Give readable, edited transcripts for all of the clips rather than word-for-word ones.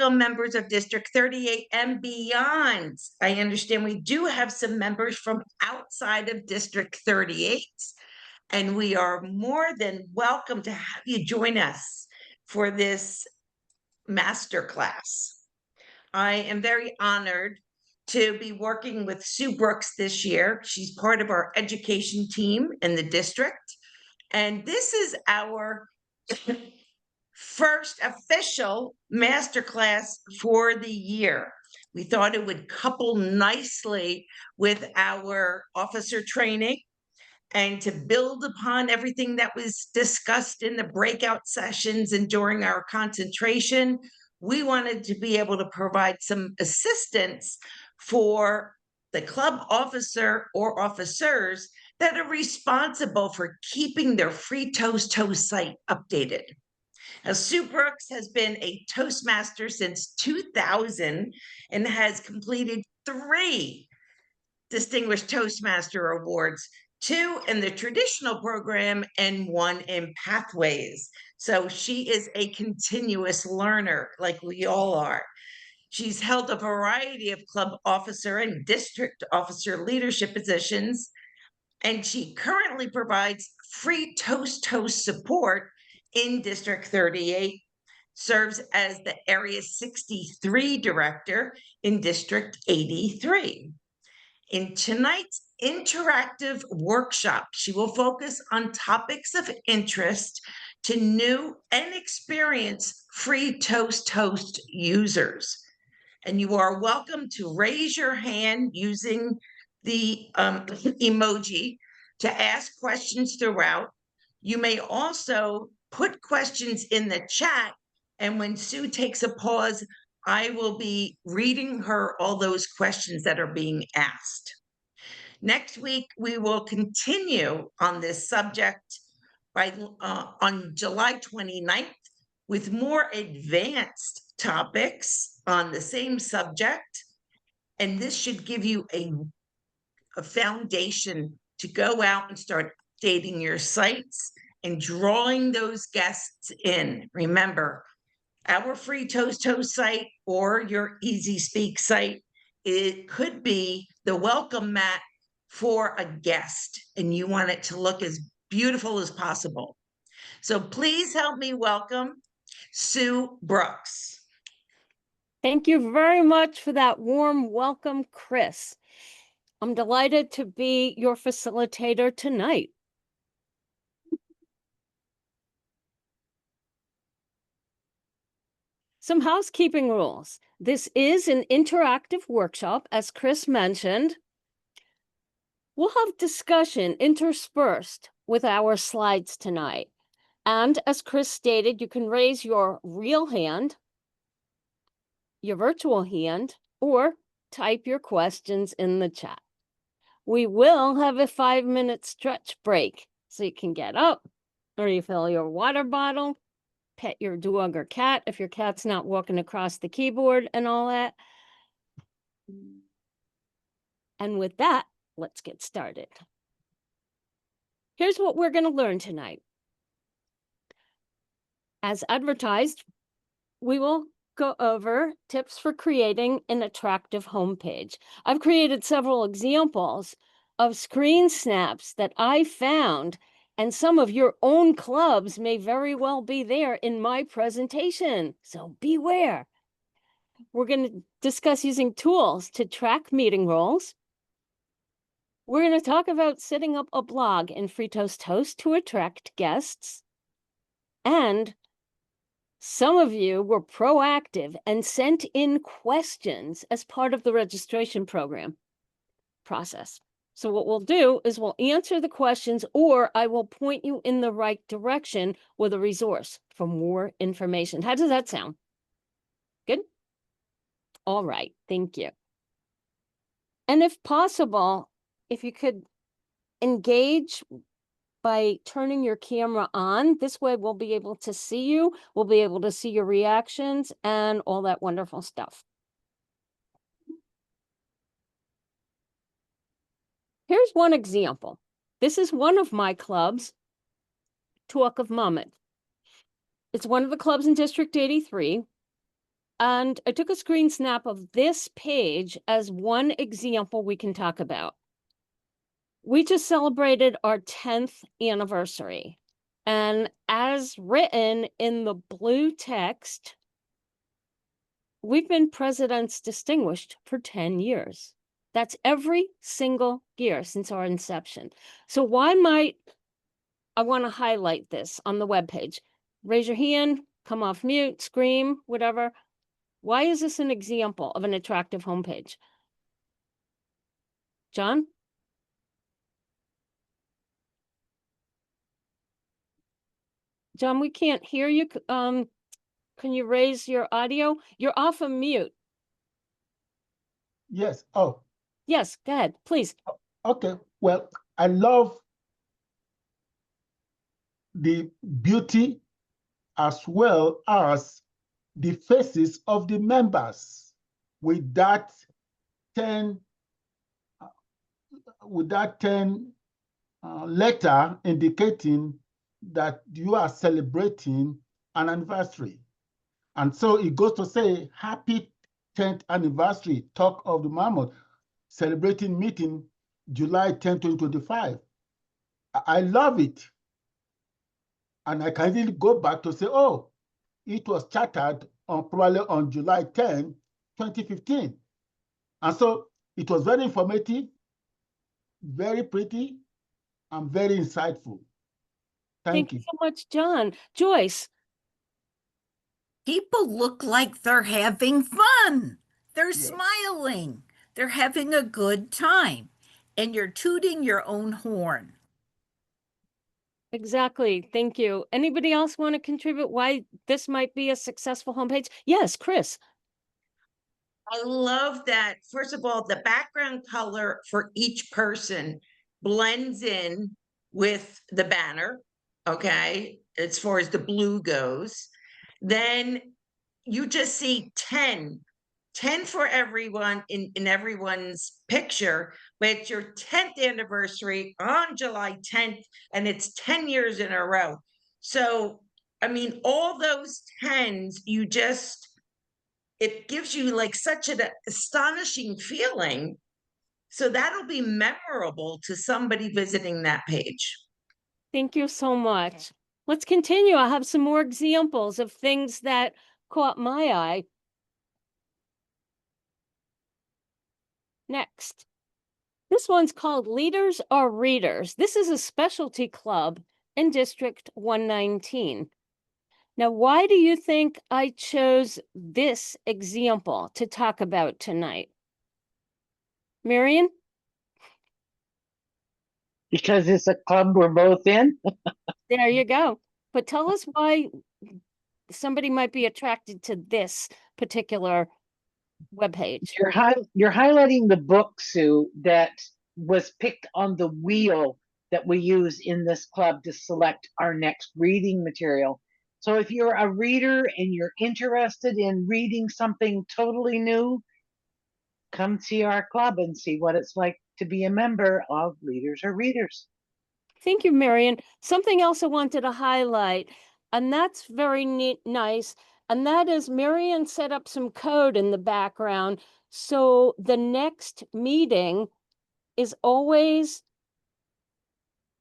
welcome members of District 38 and beyond. I understand we do have some members from outside of District 38, and we are more than welcome to have you join us for this masterclass. I am very honored to be working with Sue Brooks this year. She's part of our education team in the district, and this is our first official masterclass for the year. We thought it would couple nicely with our officer training and to build upon everything that was discussed in the breakout sessions and during our concentration. We wanted to be able to provide some assistance for the club officer or officers that are responsible for keeping their Free Toast site updated. Now, Sue Brooks has been a Toastmaster since 2000 and has completed 3 Distinguished Toastmaster Awards, 2 in the traditional program and 1 in Pathways. So she is a continuous learner like we all are. She's held a variety of club officer and district officer leadership positions, and she currently provides free toast support in District 38, serves as the Area 63 Director in District 83. In tonight's interactive workshop, she will focus on topics of interest to new and experienced Free Toast users. And you are welcome to raise your hand using the emoji to ask questions throughout. You may also put questions in the chat, and when Sue takes a pause, I will be reading her all those questions that are being asked. Next week, we will continue on this subject on July 29th with more advanced topics on the same subject. And this should give you a foundation to go out and start updating your sites and drawing those guests in. Remember, our Free Toast site or your Easy Speak site, it could be the welcome mat for a guest, and you want it to look as beautiful as possible. So please help me welcome Sue Brooks. Thank you very much for that warm welcome, Chris. I'm delighted to be your facilitator tonight. Some housekeeping rules. This is an interactive workshop, as Chris mentioned. We'll have discussion interspersed with our slides tonight. And as Chris stated, you can raise your real hand, your virtual hand, or type your questions in the chat. We will have a 5-minute stretch break, so you can get up or refill your water bottle, pet your dog or cat if your cat's not walking across the keyboard and all that. And with that, let's get started. Here's what we're going to learn tonight. As advertised, we will go over tips for creating an attractive homepage. I've created several examples of screen snaps that I found, and some of your own clubs may very well be there in my presentation, so beware. We're going to discuss using tools to track meeting roles. We're going to talk about setting up a blog in Free Toast to attract guests. And some of you were proactive and sent in questions as part of the registration program process. So what we'll do is we'll answer the questions, or I will point you in the right direction with a resource for more information. How does that sound? Good? All right, thank you. And if possible, if you could engage by turning your camera on, this way we'll be able to see you, we'll be able to see your reactions and all that wonderful stuff. Here's one example. This is one of my clubs, Talk of Monmouth. It's one of the clubs in District 83. And I took a screen snap of this page as one example we can talk about. We just celebrated our 10th anniversary. And as written in the blue text, we've been President's Distinguished for 10 years. That's every single year since our inception. So why might I want to highlight this on the webpage? Raise your hand, come off mute, scream, whatever. Why is this an example of an attractive homepage? John? John, we can't hear you. Can you raise your audio? You're off of mute. Yes. Oh, Yes, go ahead, please. okay. Well, I love the beauty as well as the faces of the members with that 10 letter indicating that you are celebrating an anniversary. And so it goes to say, happy 10th anniversary, Talk of the Mammoth, celebrating meeting July 10, 2025. I love it. And I can really go back to say, oh, it was chartered on probably on July 10, 2015. And so it was very informative, very pretty, and very insightful. Thank you. So much, John. Joyce? People look like they're having fun. They're Yes. smiling. They're having a good time. And you're tooting your own horn. Exactly. Thank you. Anybody else want to contribute why this might be a successful homepage? Yes, Chris. I love that. First of all, the background color for each person blends in with the banner. Okay. As far as the blue goes, then you just see 10 for everyone in everyone's picture, but it's your 10th anniversary on July 10th, and it's 10 years in a row. So, I mean, all those 10s, it gives you like such an astonishing feeling. So that'll be memorable to somebody visiting that page. Thank you so much. Let's continue. I have some more examples of things that caught my eye. Next. This one's called Leaders Are Readers. This is a specialty club in District 119. Now, why do you think I chose this example to talk about tonight? Marion? Because it's a club we're both in. There you go. But tell us why somebody might be attracted to this particular webpage. You're highlighting the book, Sue, that was picked on the wheel that we use in this club to select our next reading material. So if you're a reader and you're interested in reading something totally new, come see our club and see what it's like to be a member of Leaders Are Readers. Thank you, Marion. Something else I wanted to highlight, and that's very nice, and that is Marion set up some code in the background, so the next meeting is always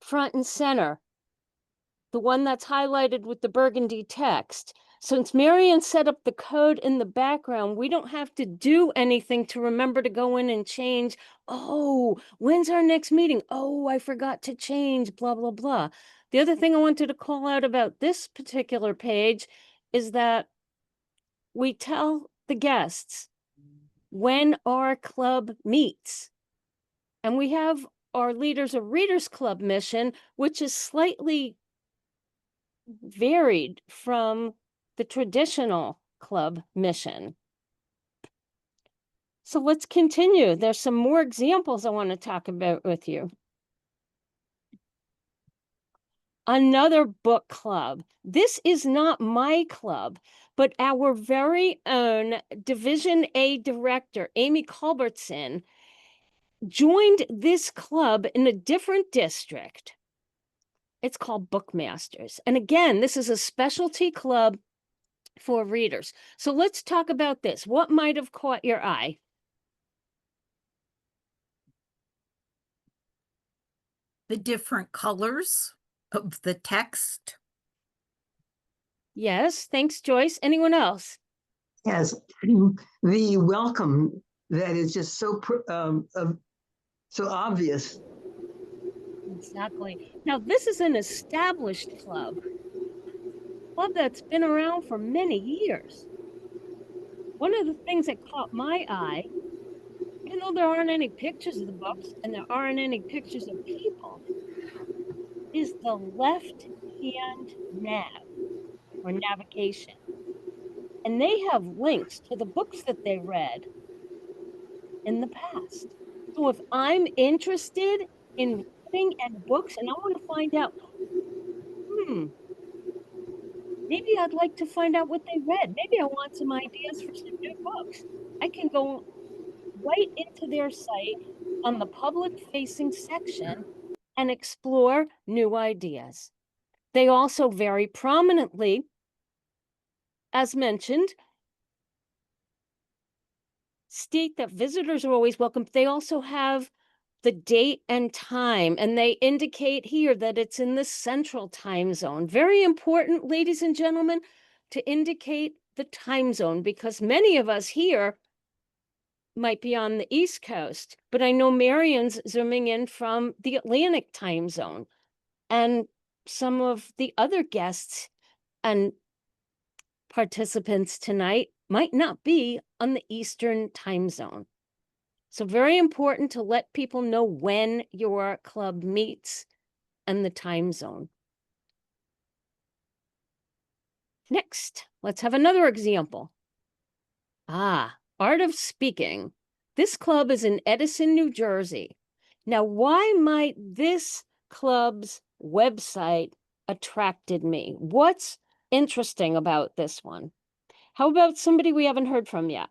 front and center, the one that's highlighted with the burgundy text. Since Marion set up the code in the background, we don't have to do anything to remember to go in and change. Oh, when's our next meeting? Oh, I forgot to change, blah, blah, blah. The other thing I wanted to call out about this particular page is that we tell the guests when our club meets. And we have our Leaders of Readers Club mission, which is slightly varied from the traditional club mission. So let's continue. There's some more examples I want to talk about with you. Another book club. This is not my club, but our very own Division A director, Amy Culbertson, joined this club in a different district. It's called Bookmasters. And again, this is a specialty club for readers. So let's talk about this. What might have caught your eye? The different colors of the text. Yes, thanks, Joyce. Anyone else? Yes, the welcome that is just so so obvious. Exactly. Now, this is an established club that's been around for many years. One of the things that caught my eye, even though there aren't any pictures of the books and there aren't any pictures of people, is the left-hand nav or navigation. And they have links to the books that they read in the past. So if I'm interested in reading and books and I want to find out, maybe I'd like to find out what they read. Maybe I want some ideas for some new books. I can go right into their site on the public-facing section and explore new ideas. They also very prominently, as mentioned, state that visitors are always welcome. They also have the date and time, and they indicate here that it's in the central time zone. Very important, ladies and gentlemen, to indicate the time zone, because many of us here might be on the East Coast, but I know Marion's zooming in from the Atlantic time zone, and some of the other guests and participants tonight might not be on the Eastern time zone. So very important to let people know when your club meets and the time zone. Next, let's have another example. Art of Speaking. This club is in Edison, New Jersey. Now, why might this club's website attracted me? What's interesting about this one? How about somebody we haven't heard from yet?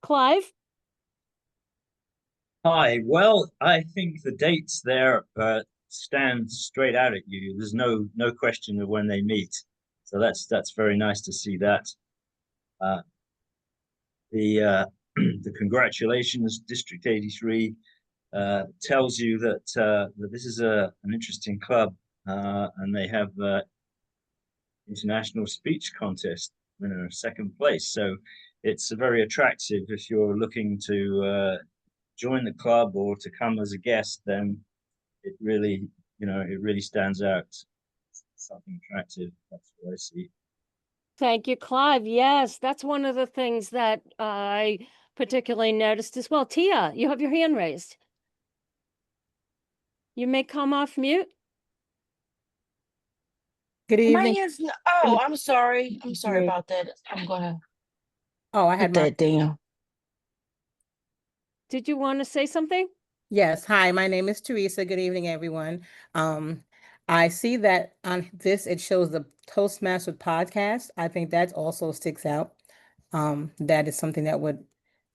Clive? Hi. Well, I think the dates there stand straight out at you. There's no question of when they meet, so that's very nice to see that. The the congratulations, District 83, tells you that that this is an interesting club, and they have international speech contest winner, second place. So it's very attractive if you're looking to join the club or to come as a guest. Then it really, it really stands out. Something attractive. That's what I see. Thank you, Clive. Yes, that's one of the things that I particularly noticed as well. Tia, you have your hand raised. You may come off mute. Good My evening. hands. Oh, I'm sorry. I'm sorry Great. about that. I'm gonna Oh, I put had my, that down. Did you want to say something? yes. Hi, my name is Teresa. Good evening, everyone. I see that on this, it shows the Toastmaster podcast. I think that also sticks out. That is something that would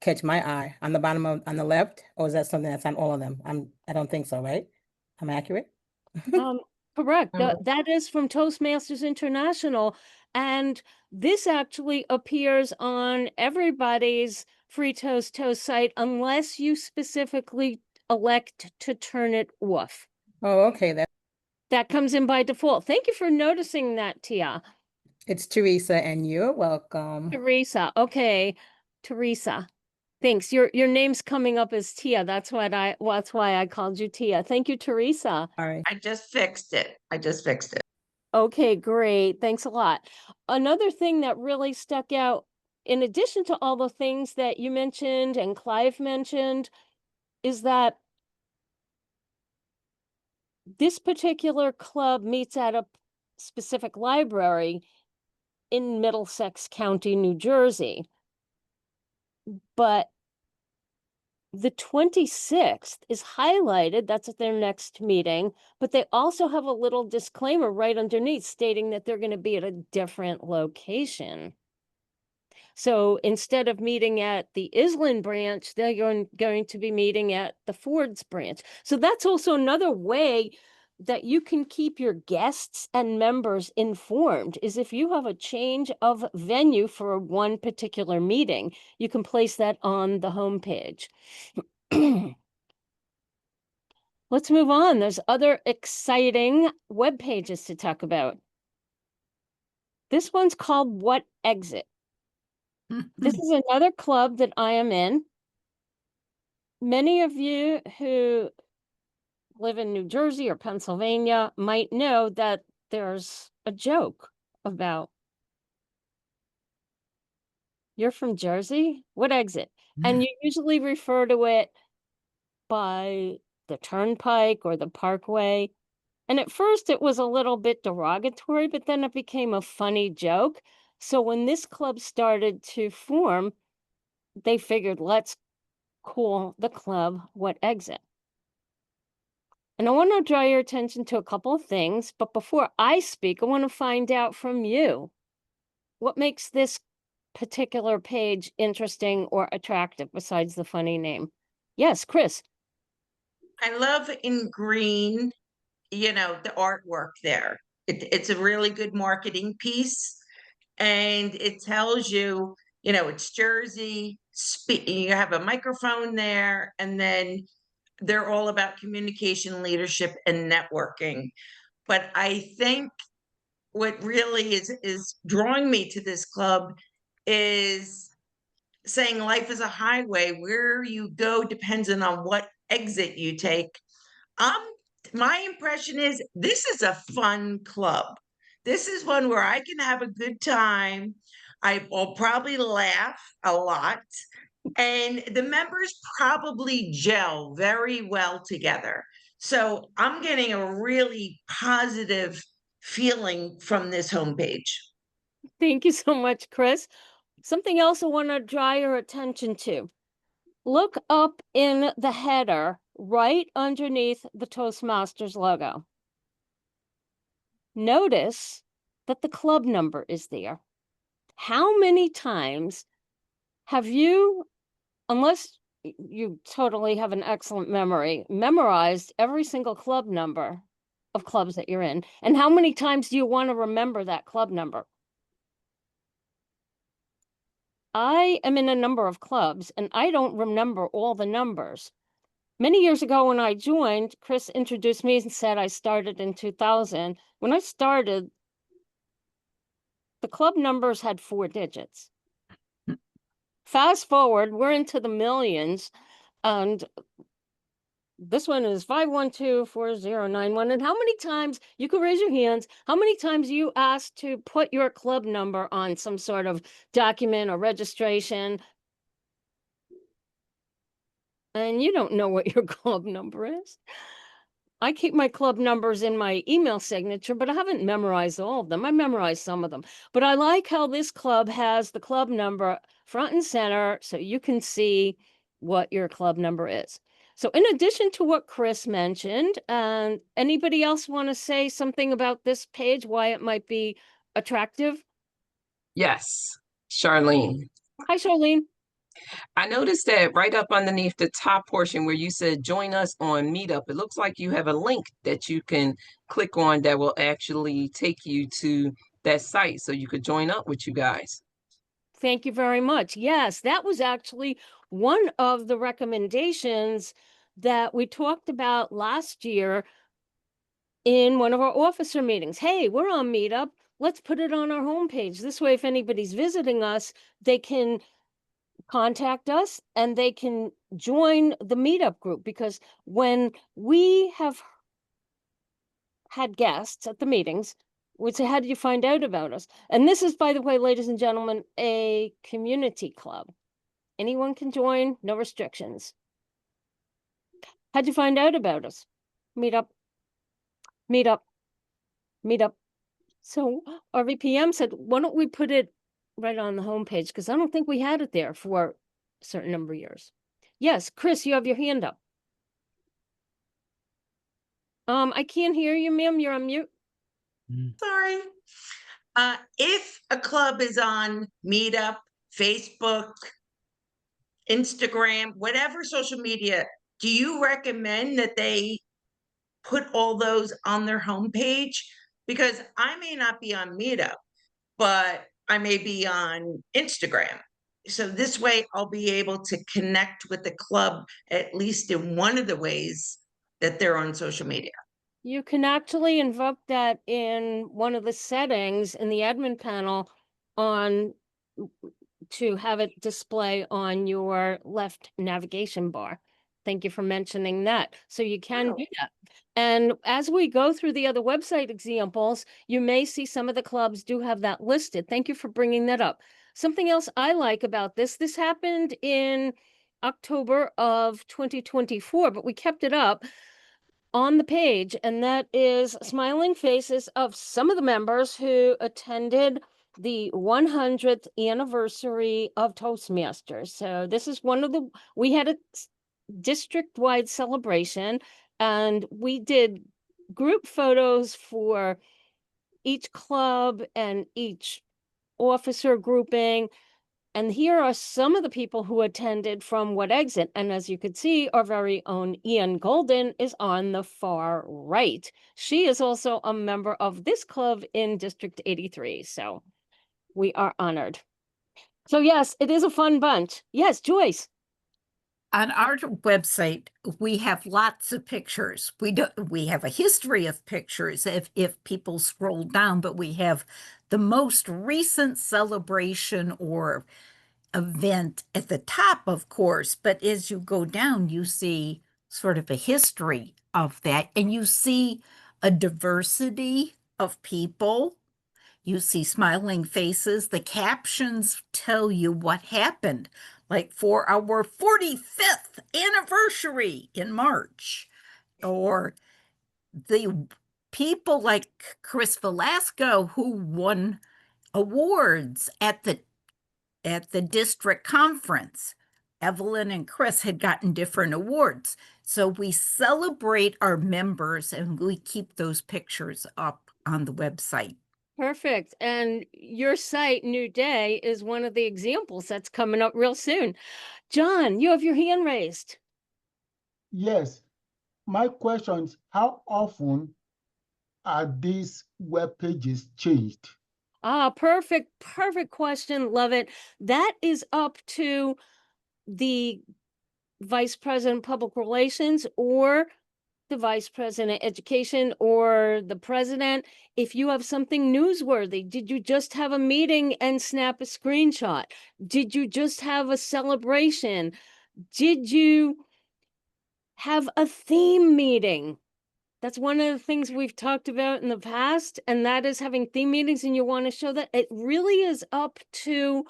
catch my eye on the bottom on the left, or is that something that's on all of them? I don't think so, right? I'm accurate? Correct. Oh. That is from Toastmasters International. And this actually appears on everybody's Free Toast site unless you specifically elect to turn it off. Oh, okay. That comes in by default. Thank you for noticing that, Tia. It's Teresa, and you're welcome. Teresa. Okay. Teresa. Thanks. Your name's coming up as Tia. That's why I called you Tia. Thank you, Teresa. All right. I just fixed it. Okay, great. Thanks a lot. Another thing that really stuck out, in addition to all the things that you mentioned and Clive mentioned, is that this particular club meets at a specific library in Middlesex County, New Jersey. But the 26th is highlighted. That's at their next meeting. But they also have a little disclaimer right underneath stating that they're going to be at a different location. So instead of meeting at the Island branch, they're going to be meeting at the Ford's branch. So that's also another way that you can keep your guests and members informed is if you have a change of venue for one particular meeting, you can place that on the homepage. Let's move on. There's other exciting web pages to talk about. This one's called What Exit? This is another club that I am in. Many of you who live in New Jersey or Pennsylvania might know that there's a joke about, you're from Jersey? What exit? And you usually refer to it by the turnpike or the parkway. And at first it was a little bit derogatory, but then it became a funny joke. So when this club started to form, they figured, let's call the club What Exit? And I want to draw your attention to a couple of things, but before I speak, I want to find out from you what makes this particular page interesting or attractive besides the funny name. Yes, Chris. I love in green, the artwork there. It's a really good marketing piece, and it tells you, it's Jersey. You have a microphone there, and then they're all about communication, leadership, and networking. But I think what really is drawing me to this club is saying life is a highway. Where you go depends on what exit you take. My impression is this is a fun club. This is one where I can have a good time. I will probably laugh a lot, and the members probably gel very well together. So I'm getting a really positive feeling from this homepage. Thank you so much, Chris. Something else I want to draw your attention to. Look up in the header right underneath the Toastmasters logo. Notice that the club number is there. How many times have you, unless you totally have an excellent memory, memorized every single club number of clubs that you're in? And how many times do you want to remember that club number? I am in a number of clubs and I don't remember all the numbers. Many years ago when I joined, Chris introduced me and said I started in 2000. When I started, the club numbers had 4 digits. Fast forward, we're into the millions, and this one is 5124091. And how many times, you can raise your hands, how many times you asked to put your club number on some sort of document or registration, and you don't know what your club number is? I keep my club numbers in my email signature, but I haven't memorized all of them. I memorized some of them. But I like how this club has the club number front and center so you can see what your club number is. So in addition to what Chris mentioned, anybody else want to say something about this page, why it might be attractive? Yes, Charlene. Hi, Charlene. I noticed that right up underneath the top portion where you said join us on Meetup, it looks like you have a link that you can click on that will actually take you to that site so you could join up with you guys. Thank you very much. Yes, that was actually one of the recommendations that we talked about last year in one of our officer meetings. Hey, we're on Meetup. Let's put it on our homepage. This way, if anybody's visiting us, they can contact us and they can join the Meetup group, because when we have had guests at the meetings, we say, how did you find out about us? And this is, by the way, ladies and gentlemen, a community club. Anyone can join, no restrictions. How'd you find out about us? Meetup, Meetup, Meetup. So our VPM said, why don't we put it right on the homepage? Because I don't think we had it there for a certain number of years. Yes, Chris, you have your hand up. I can't hear you, ma'am. You're on mute. Sorry. If a club is on Meetup, Facebook, Instagram, whatever social media, do you recommend that they put all those on their homepage, because I may not be on Meetup, but I may be on Instagram. So this way I'll be able to connect with the club at least in one of the ways that they're on social media. You can actually invoke that in one of the settings in the admin panel on to have it display on your left navigation bar. Thank you for mentioning that. So you can do that. And as we go through the other website examples, you may see some of the clubs do have that listed. Thank you for bringing that up. Something else I like about this happened in October of 2024, but we kept it up on the page, and that is smiling faces of some of the members who attended the 100th anniversary of Toastmasters. So this is one of the, we had a district-wide celebration, and we did group photos for each club and each officer grouping. And here are some of the people who attended from what exit. And as you could see, our very own Ian Golden is on the far right. She is also a member of this club in District 83. So we are honored. So yes, it is a fun bunch. Yes, Joyce. On our website, we have lots of pictures. We have a history of pictures if people scroll down, but we have the most recent celebration or event at the top, of course. But as you go down, you see sort of a history of that, and you see a diversity of people. You see smiling faces. The captions tell you what happened, like for our 45th anniversary in March, or the people like Chris Velasco who won awards at the district conference. Evelyn and Chris had gotten different awards. So we celebrate our members and we keep those pictures up on the website. Perfect. And your site, New Day, is one of the examples that's coming up real soon. John, you have your hand raised. Yes. My question is, how often are these web pages changed? Ah, perfect question. Love it. That is up to the Vice President Public Relations or the Vice President Education or the President. If you have something newsworthy, did you just have a meeting and snap a screenshot? Did you just have a celebration? Did you have a theme meeting? That's one of the things we've talked about in the past, and that is having theme meetings, and you want to show that. It really is up to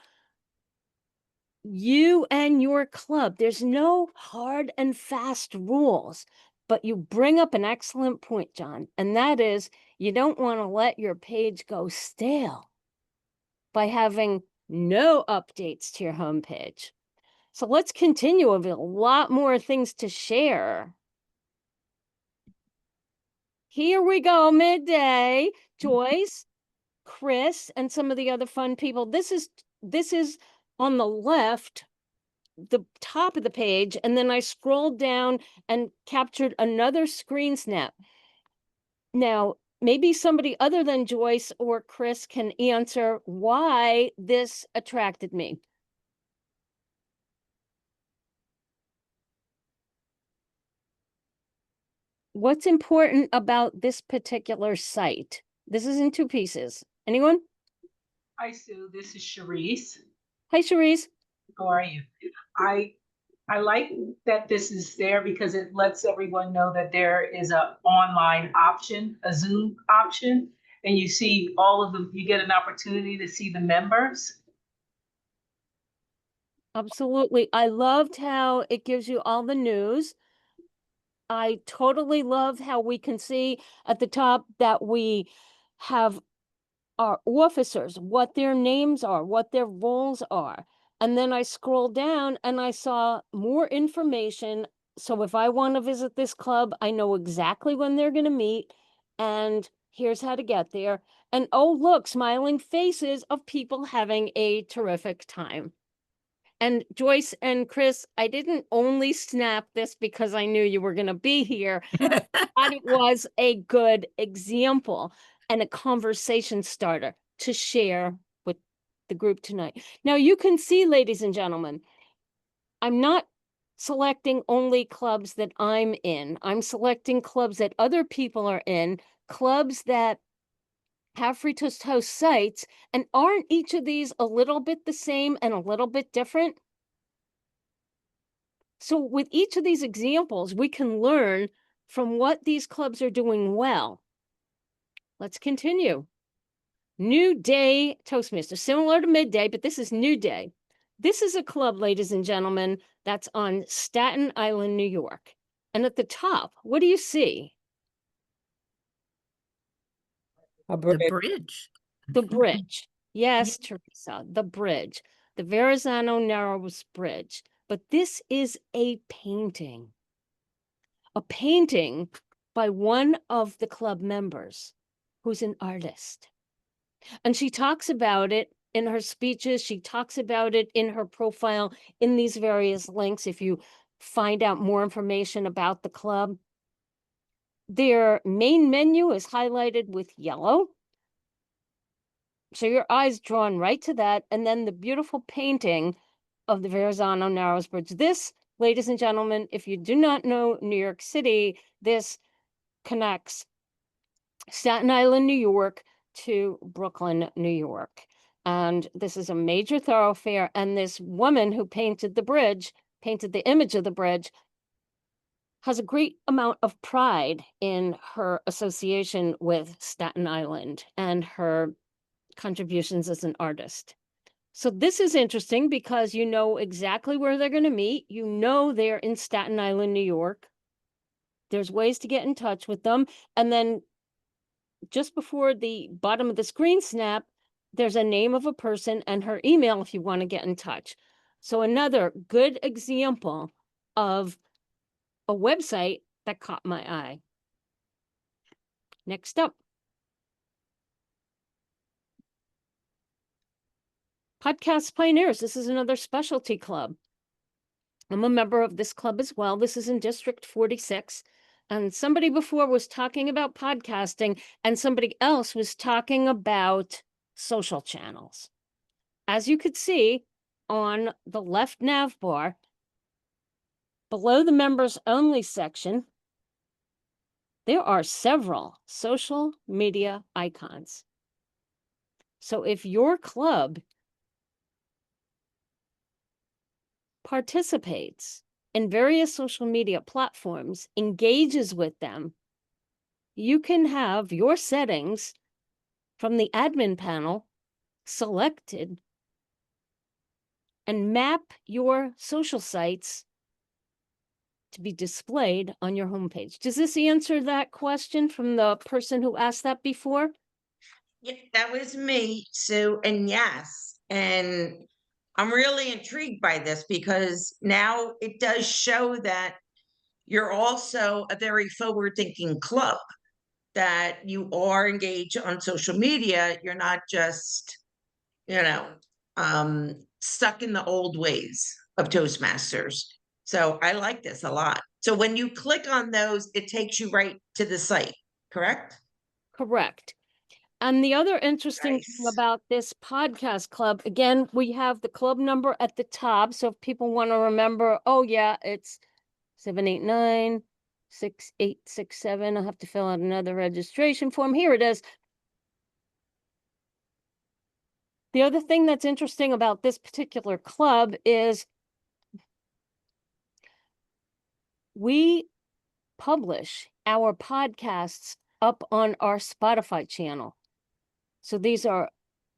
you and your club. There's no hard and fast rules, but you bring up an excellent point, John, and that is you don't want to let your page go stale by having no updates to your homepage. So let's continue. We have a lot more things to share. Here we go, midday. Joyce, Chris, and some of the other fun people. This is on the left, the top of the page, and then I scrolled down and captured another screen snap. Now, maybe somebody other than Joyce or Chris can answer why this attracted me. What's important about this particular site? This is in two pieces. Anyone? Hi, Sue. This is Cherise. Hi, Cherise. How are you? I like that this is there because it lets everyone know that there is an online option, a Zoom option, and you see all of them. You get an opportunity to see the members. Absolutely. I loved how it gives you all the news. I totally love how we can see at the top that we have our officers, what their names are, what their roles are. And then I scroll down and I saw more information. So if I want to visit this club, I know exactly when they're going to meet and here's how to get there. And oh, look, smiling faces of people having a terrific time. And Joyce and Chris, I didn't only snap this because I knew you were going to be here. I thought it was a good example and a conversation starter to share with the group tonight. Now you can see, ladies and gentlemen, I'm not selecting only clubs that I'm in. I'm selecting clubs that other people are in, clubs that have free to host sites. And aren't each of these a little bit the same and a little bit different? So with each of these examples, we can learn from what these clubs are doing well. Let's continue. New Day Toastmasters, similar to Midday, but this is New Day. This is a club, ladies and gentlemen, that's on Staten Island, New York. And at the top, what do you see? A The bridge. bridge. The bridge. Yes, Teresa, the bridge, the Verrazano Narrows Bridge. But this is a painting by one of the club members who's an artist. And she talks about it in her speeches. She talks about it in her profile in these various links. If you find out more information about the club, their main menu is highlighted with yellow. So your eyes drawn right to that. And then the beautiful painting of the Verrazano Narrows Bridge. This, ladies and gentlemen, if you do not know New York City, this connects Staten Island, New York to Brooklyn, New York. And this is a major thoroughfare. And this woman who painted the bridge, painted the image of the bridge, has a great amount of pride in her association with Staten Island and her contributions as an artist. So this is interesting because you know exactly where they're going to meet. You know they're in Staten Island, New York. There's ways to get in touch with them. And then just before the bottom of the screen snap, there's a name of a person and her email if you want to get in touch. So another good example of a website that caught my eye. Next up. Podcast Pioneers. This is another specialty club. I'm a member of this club as well. This is in District 46. And somebody before was talking about podcasting and somebody else was talking about social channels. As you could see on the left nav bar, below the members only section, there are several social media icons. So if your club participates in various social media platforms, engages with them, you can have your settings from the admin panel selected and map your social sites to be displayed on your homepage. Does this answer that question from the person who asked that before? Yeah, that was me, Sue, and yes. And I'm really intrigued by this because now it does show that you're also a very forward-thinking club, that you are engaged on social media. You're not just, stuck in the old ways of Toastmasters. So I like this a lot. So when you click on those, it takes you right to the site, correct? Correct. And the other interesting thing Nice. about this podcast club, again, we have the club number at the top. So if people want to remember, oh yeah, it's 789-6867. I'll have to fill out another registration form. Here it is. The other thing that's interesting about this particular club is we publish our podcasts up on our Spotify channel. So these are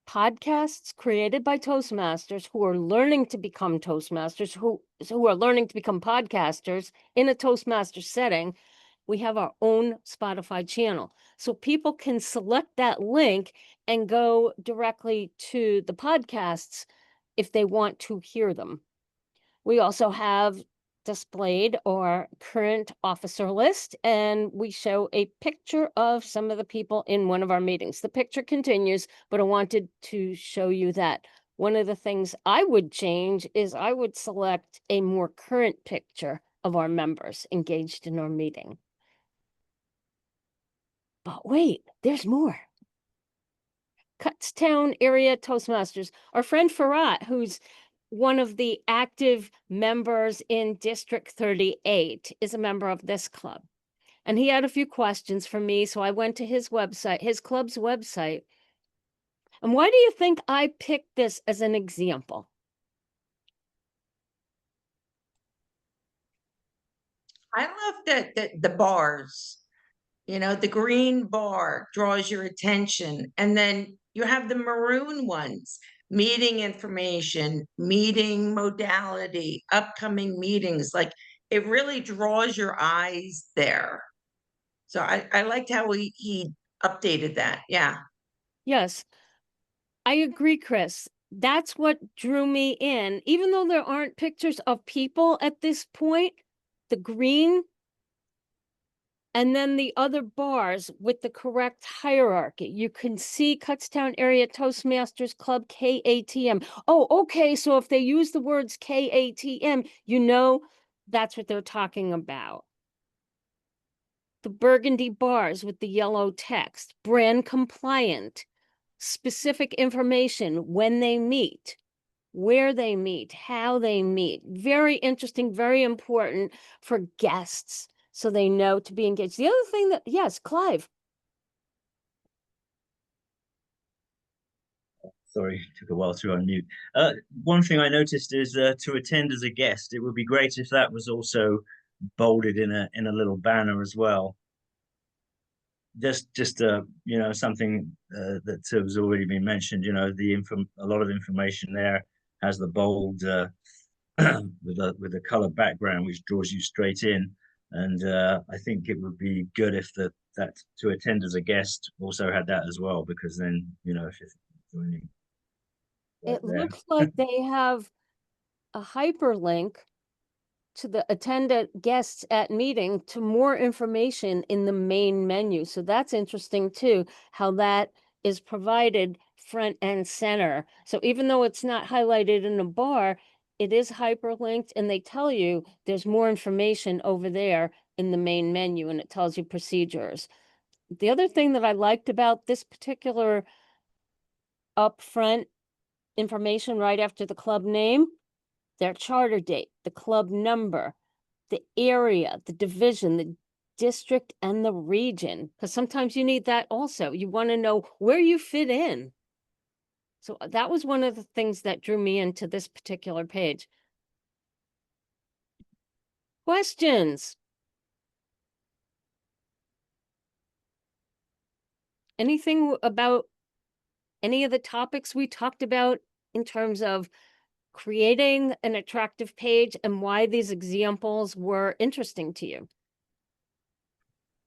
podcasts created by Toastmasters who are learning to become Toastmasters, who are learning to become podcasters in a Toastmaster setting. We have our own Spotify channel. So people can select that link and go directly to the podcasts if they want to hear them. We also have displayed our current officer list, and we show a picture of some of the people in one of our meetings. The picture continues, but I wanted to show you that one of the things I would change is I would select a more current picture of our members engaged in our meeting. But wait, there's more. Kutztown area Toastmasters. Our friend Farhat, who's one of the active members in District 38, is a member of this club. And he had a few questions for me, so I went to his website, his club's website. And why do you think I picked this as an example? I love that the bars, the green bar draws your attention. And then you have the maroon ones, meeting information, meeting modality, upcoming meetings. Like it really draws your eyes there. So I liked how he updated that. Yeah. Yes, I agree, Chris. That's what drew me in. Even though there aren't pictures of people at this point, the green and then the other bars with the correct hierarchy. You can see Kutztown Area Toastmasters Club, KATM. Oh, okay, so if they use the words KATM, you know that's what they're talking about. The burgundy bars with the yellow text, brand compliant, specific information, when they meet, where they meet, how they meet. Very interesting, very important for guests so they know to be engaged. The other thing that, yes, Clive. Sorry, took a while to unmute. One thing I noticed is to attend as a guest. It would be great if that was also bolded in a little banner as well. Just something that has already been mentioned. A lot of information there has the bold with a color background which draws you straight in. And I think it would be good if that to attend as a guest also had that as well, because then if you're joining. It looks like they have a hyperlink to the attendant guests at meeting to more information in the main menu. So that's interesting too, how that is provided front and center. So even though it's not highlighted in a bar, it is hyperlinked and they tell you there's more information over there in the main menu and it tells you procedures. The other thing that I liked about this particular upfront information right after the club name, their charter date, the club number, the area, the division, the district, and the region. Because sometimes you need that also. You want to know where you fit in. So that was one of the things that drew me into this particular page. Questions? Anything about any of the topics we talked about in terms of creating an attractive page and why these examples were interesting to you?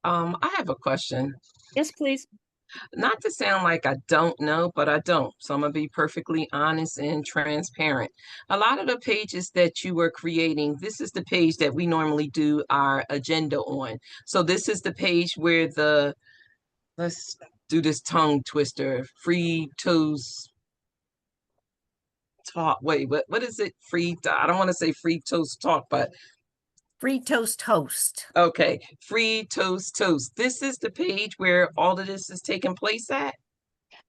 I have a question. Yes, please. Not to sound like I don't know, but I don't. So I'm gonna be perfectly honest and transparent. A lot of the pages that you were creating, this is the page that we normally do our agenda on. So this is the page where let's do this tongue twister, free toast talk. Wait, what is it? I don't want to say free toast talk, but Free Toast Host. okay, free toast toast. This is the page where all of this is taking place at?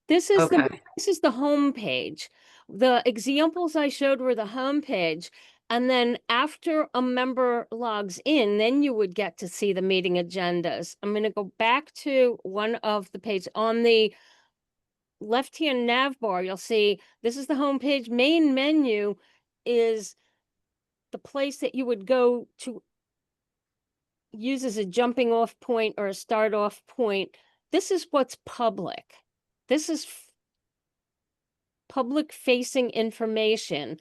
This is Okay. the home page. The examples I showed were the home page. And then after a member logs in, then you would get to see the meeting agendas. I'm going to go back to one of the pages. On the left-hand nav bar, you'll see this is the home page. Main menu is the place that you would go to use as a jumping off point or a start off point. This is what's public. This is public facing information.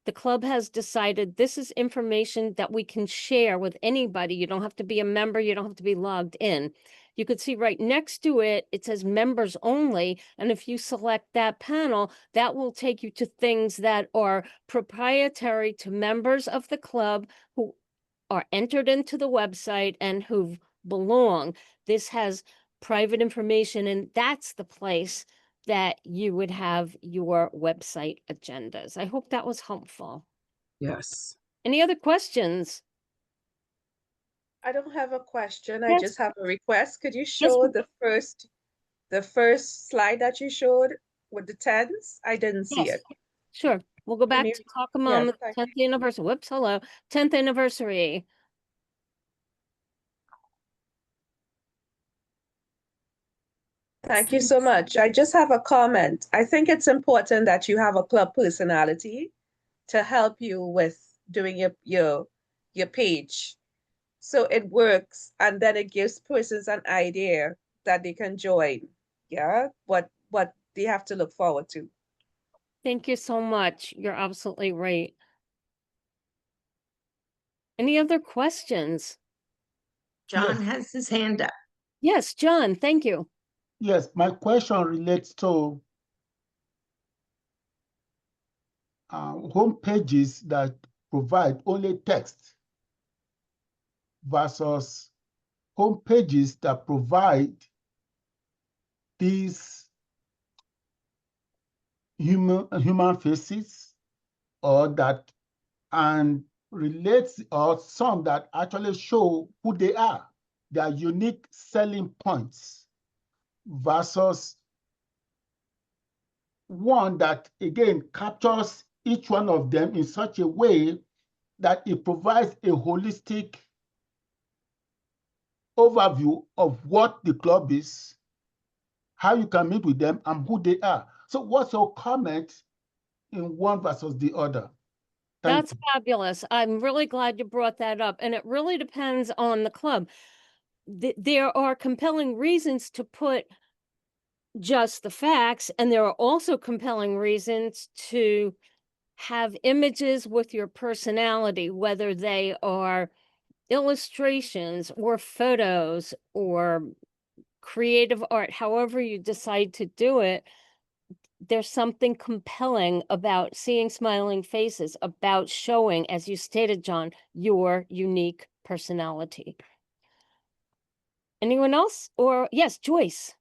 The club has decided this is information that we can share with anybody. You don't have to be a member. You don't have to be logged in. You could see right next to it, it says members only. And if you select that panel, that will take you to things that are proprietary to members of the club who are entered into the website and who belong. This has private information, and that's the place that you would have your website agendas. I hope that was helpful. Yes. Any other questions? I don't have a question. I Yes. just have a request. Could you Yes, show ma'am. the first slide that you showed with the tens? I didn't see Yes. it. Sure. We'll go back you- to talk a yes, moment. thank 10th anniversary. Whoops, hello. 10th anniversary. Thank you so much. I just have a comment. I think it's important that you have a club personality to help you with doing your page. So it works, and then it gives persons an idea that they can join. Yeah, what they have to look forward to. Thank you so much. You're absolutely right. Any other questions? John Yes. has his hand up. Yes, John, thank you. Yes, my question relates to home pages that provide only text versus home pages that provide these human faces, or that and relates, or some that actually show who they are, their unique selling points, versus one that again captures each one of them in such a way that it provides a holistic overview of what the club is, how you can meet with them, and who they are. So what's your comment in one versus the other? That's fabulous. I'm really glad you brought that up. And it really depends on the club. There are compelling reasons to put just the facts, and there are also compelling reasons to have images with your personality, whether they are illustrations or photos or creative art, however you decide to do it. There's something compelling about seeing smiling faces, about showing, as you stated, John, your unique personality. Anyone else? Or yes, Joyce.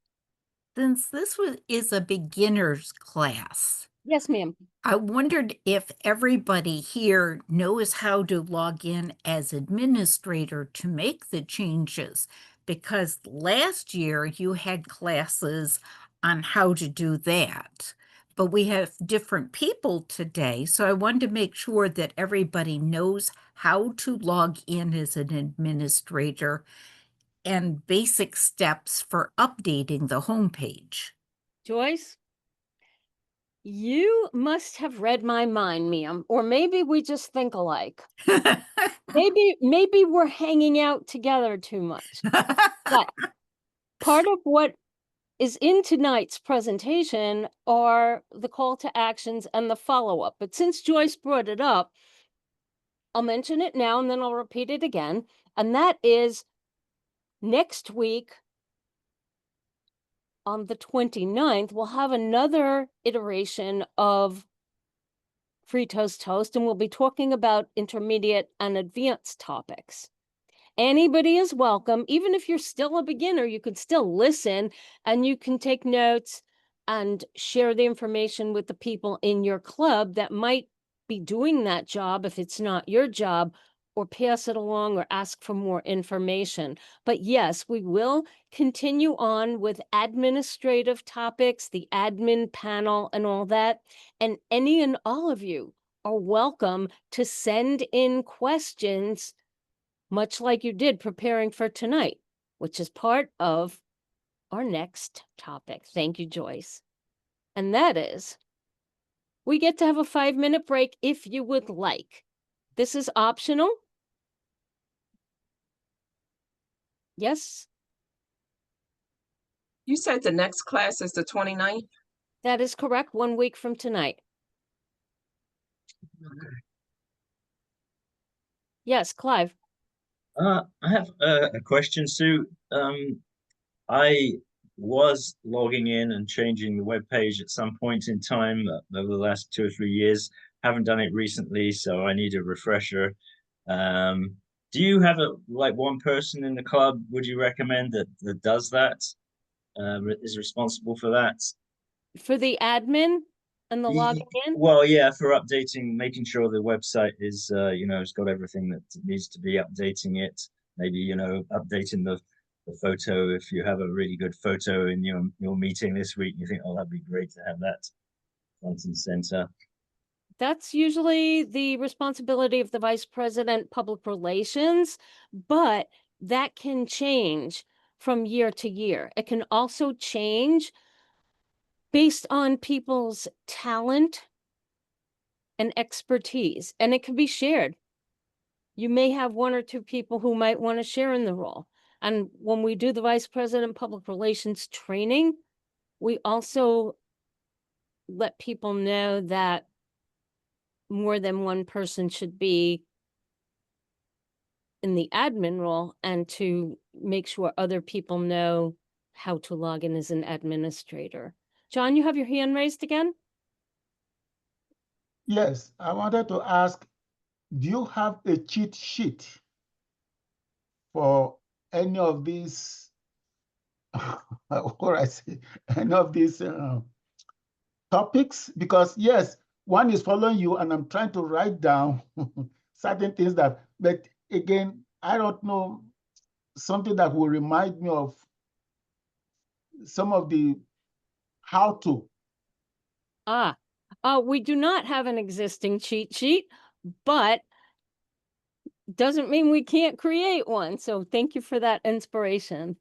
Since this is a beginner's class, Yes, ma'am. I wondered if everybody here knows how to log in as administrator to make the changes, because last year you had classes on how to do that. But we have different people today, so I wanted to make sure that everybody knows how to log in as an administrator and basic steps for updating the homepage. Joyce? You must have read my mind, ma'am, or maybe we just think alike. Maybe we're hanging out together too much. But part of what is in tonight's presentation are the call to actions and the follow-up. But since Joyce brought it up, I'll mention it now and then I'll repeat it again. And that is next week on the 29th, we'll have another iteration of Free Toast Toast, and we'll be talking about intermediate and advanced topics. Anybody is welcome. Even if you're still a beginner, you could still listen and you can take notes and share the information with the people in your club that might be doing that job if it's not your job, or pass it along or ask for more information. But yes, we will continue on with administrative topics, the admin panel and all that. And any and all of you are welcome to send in questions, much like you did preparing for tonight, which is part of our next topic. Thank you, Joyce. And that is, we get to have a 5-minute break if you would like. This is optional. Yes, You said the next class is the 29th? that is correct. 1 week from tonight. Yes, Clive. I have a question, Sue. I was logging in and changing the web page at some point in time over the last 2 or 3 years. Haven't done it recently, so I need a refresher. Do you have one person in the club, would you recommend that does that, is responsible for that? For the admin and the logging in? Well, yeah, for updating, making sure the website is, it's got everything that needs to be updating it. Maybe, updating the photo. If you have a really good photo in your meeting this week, you think, oh, that'd be great to have that front and center. That's usually the responsibility of the Vice President Public Relations, but that can change from year to year. It can also change based on people's talent and expertise, and it can be shared. You may have one or two people who might want to share in the role. And when we do the Vice President Public Relations training, we also let people know that more than one person should be in the admin role, and to make sure other people know how to log in as an administrator. John, you have your hand raised again? Yes, I wanted to ask, do you have a cheat sheet for any of these, or I say, any of these topics? Because yes, one is following you and I'm trying to write down certain things but again, I don't know, something that will remind me of some of the how to. We do not have an existing cheat sheet, but doesn't mean we can't create one. So thank you for that inspiration.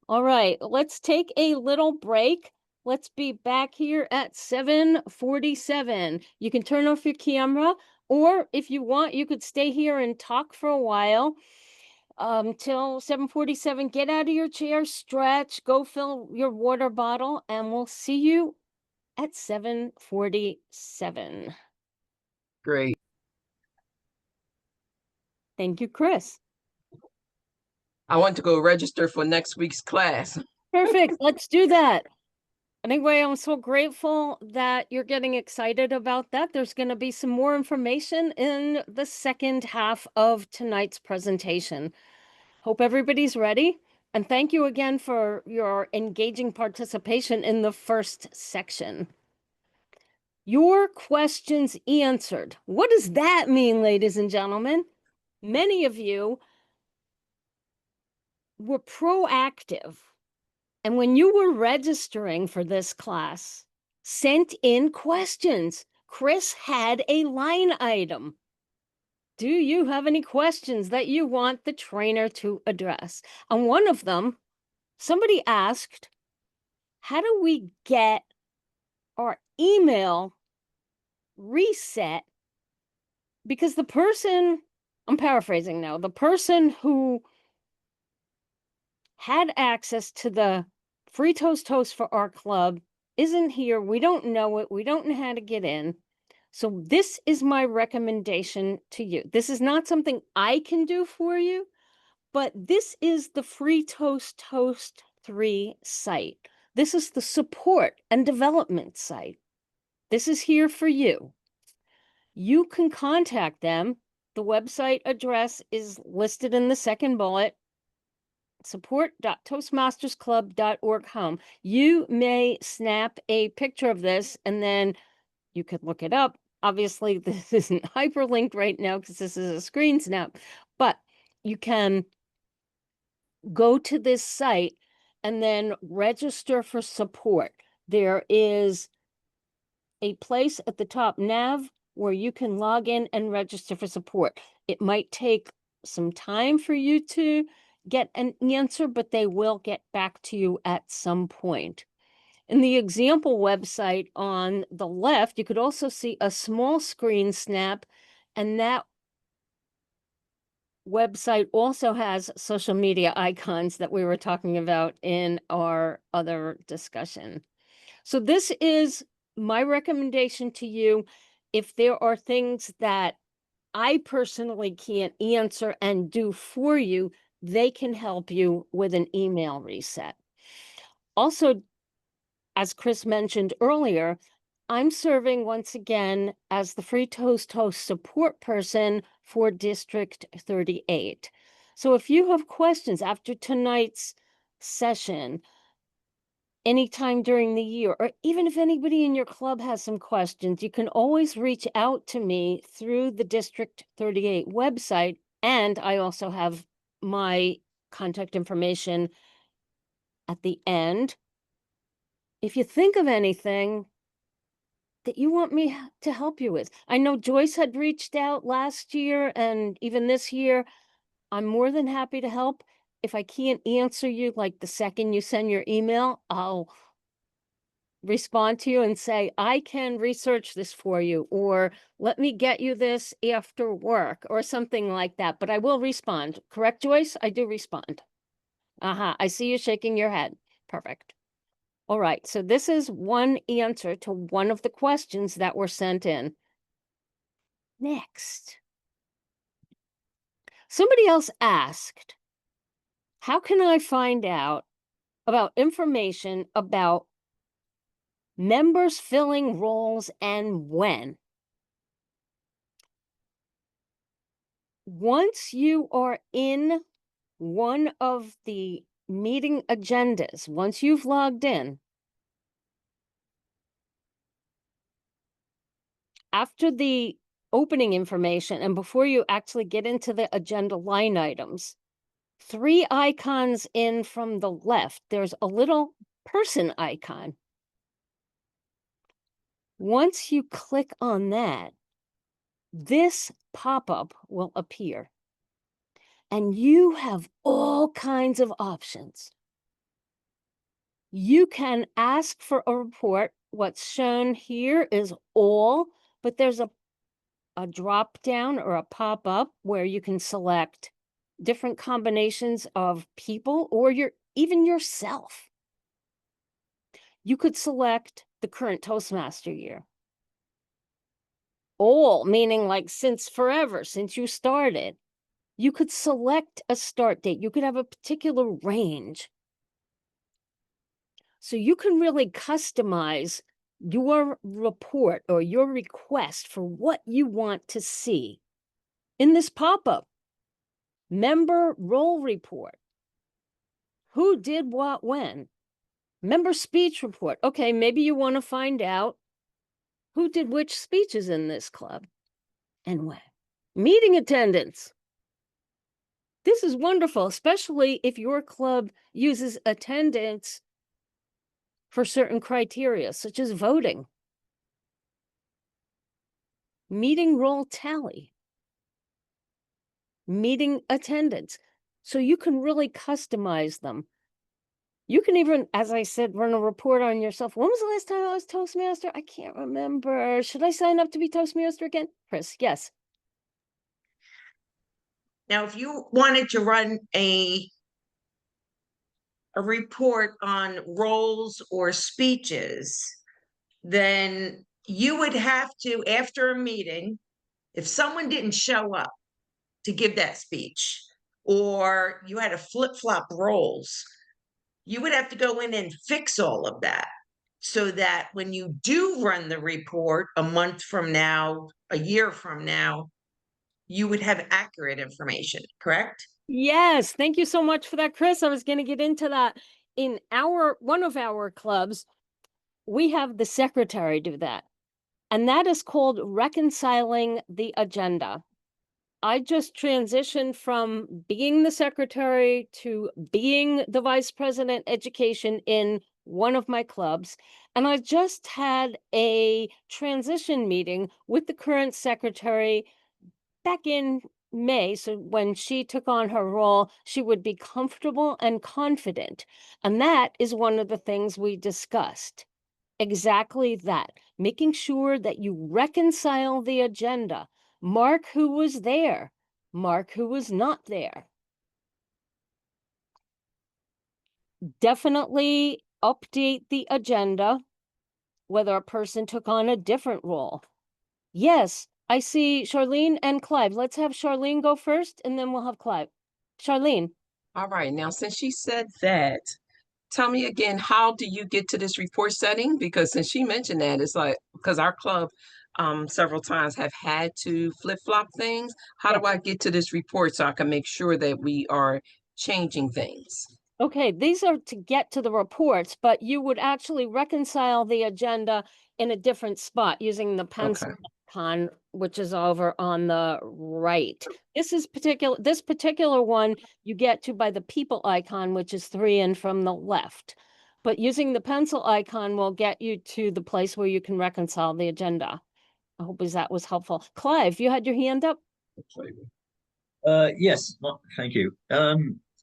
All right, let's take a little break. Let's be back here at 7:47. You can turn off your camera, or if you want, you could stay here and talk for a while till 7:47. Get out of your chair, stretch, go fill your water bottle, and we'll see you at 7:47. Great. Thank you, Chris. I want to go register for next week's class. Perfect. Let's do that. Anyway, I'm so grateful that you're getting excited about that. There's going to be some more information in the second half of tonight's presentation. Hope everybody's ready. And thank you again for your engaging participation in the first section. Your questions answered. What does that mean, ladies and gentlemen? Many of you were proactive. And when you were registering for this class, sent in questions. Chris had a line item. Do you have any questions that you want the trainer to address? And one of them, somebody asked, how do we get our email reset? Because the person, I'm paraphrasing now, the person who had access to the free toast for our club isn't here. We don't know it. We don't know how to get in. So this is my recommendation to you. This is not something I can do for you, but this is the free toast 3 site. This is the support and development site. This is here for you. You can contact them. The website address is listed in the second bullet. support.toastmastersclub.org home. You may snap a picture of this and then you could look it up. Obviously, this isn't hyperlinked right now because this is a screen snap, but you can go to this site and then register for support. There is a place at the top nav where you can log in and register for support. It might take some time for you to get an answer, but they will get back to you at some point. In the example website on the left, you could also see a small screen snap, and that website also has social media icons that we were talking about in our other discussion. So this is my recommendation to you. If there are things that I personally can't answer and do for you, they can help you with an email reset. Also, as Chris mentioned earlier, I'm serving once again as the Free Toast support person for District 38. So if you have questions after tonight's session, anytime during the year, or even if anybody in your club has some questions, you can always reach out to me through the District 38 website. And I also have my contact information at the end. If you think of anything that you want me to help you with. I know Joyce had reached out last year and even this year. I'm more than happy to help. If I can't answer you like the second you send your email, I'll respond to you and say, I can research this for you, or let me get you this after work, or something like that. But I will respond. Correct, Joyce? I do respond. I see you shaking your head. Perfect. All right, so this is one answer to one of the questions that were sent in. Next. Somebody else asked, how can I find out about information about members filling roles and when? Once you are in one of the meeting agendas, once you've logged in, after the opening information and before you actually get into the agenda line items, 3 icons in from the left, there's a little person icon. Once you click on that, this pop-up will appear. And you have all kinds of options. You can ask for a report. What's shown here is all, but there's a drop down or a pop-up where you can select different combinations of people or even yourself. You could select the current Toastmaster year. All, meaning like since forever, since you started. You could select a start date. You could have a particular range. So you can really customize your report or your request for what you want to see in this pop-up. Member role report. Who did what when? Member speech report. Okay, maybe you want to find out who did which speeches in this club and when. Meeting attendance. This is wonderful, especially if your club uses attendance for certain criteria, such as voting. Meeting roll tally. Meeting attendance. So you can really customize them. You can even, as I said, run a report on yourself. When was the last time I was Toastmaster? I can't remember. Should I sign up to be Toastmaster again? Chris, yes. Now, if you wanted to run a report on roles or speeches, then you would have to, after a meeting, if someone didn't show up to give that speech, or you had to flip-flop roles, you would have to go in and fix all of that so that when you do run the report a month from now, a year from now, you would have accurate information, correct? Yes, thank you so much for that, Chris. I was going to get into that. In one of our clubs, we have the secretary do that. And that is called reconciling the agenda. I just transitioned from being the secretary to being the vice president education in one of my clubs. And I just had a transition meeting with the current secretary back in May. So when she took on her role, she would be comfortable and confident. And that is one of the things we discussed. Exactly that, making sure that you reconcile the agenda. Mark who was there, mark who was not there. Definitely update the agenda, whether a person took on a different role. Yes, I see Charlene and Clive. Let's have Charlene go first, and then we'll have Clive. Charlene. All right, now since she said that, tell me again, how do you get to this report setting? Because since she mentioned that, it's like, because our club several times have had to flip-flop things. How do I get to this report so I can make sure that we are changing things? Okay, these are to get to the reports, but you would actually reconcile the agenda in a different spot using the pencil icon, which is over on the right. This particular one you get to by the people icon, which is 3 in from the left. But using the pencil icon will get you to the place where you can reconcile the agenda. I hope that was helpful. Clive, you had your hand up? Yes, thank you.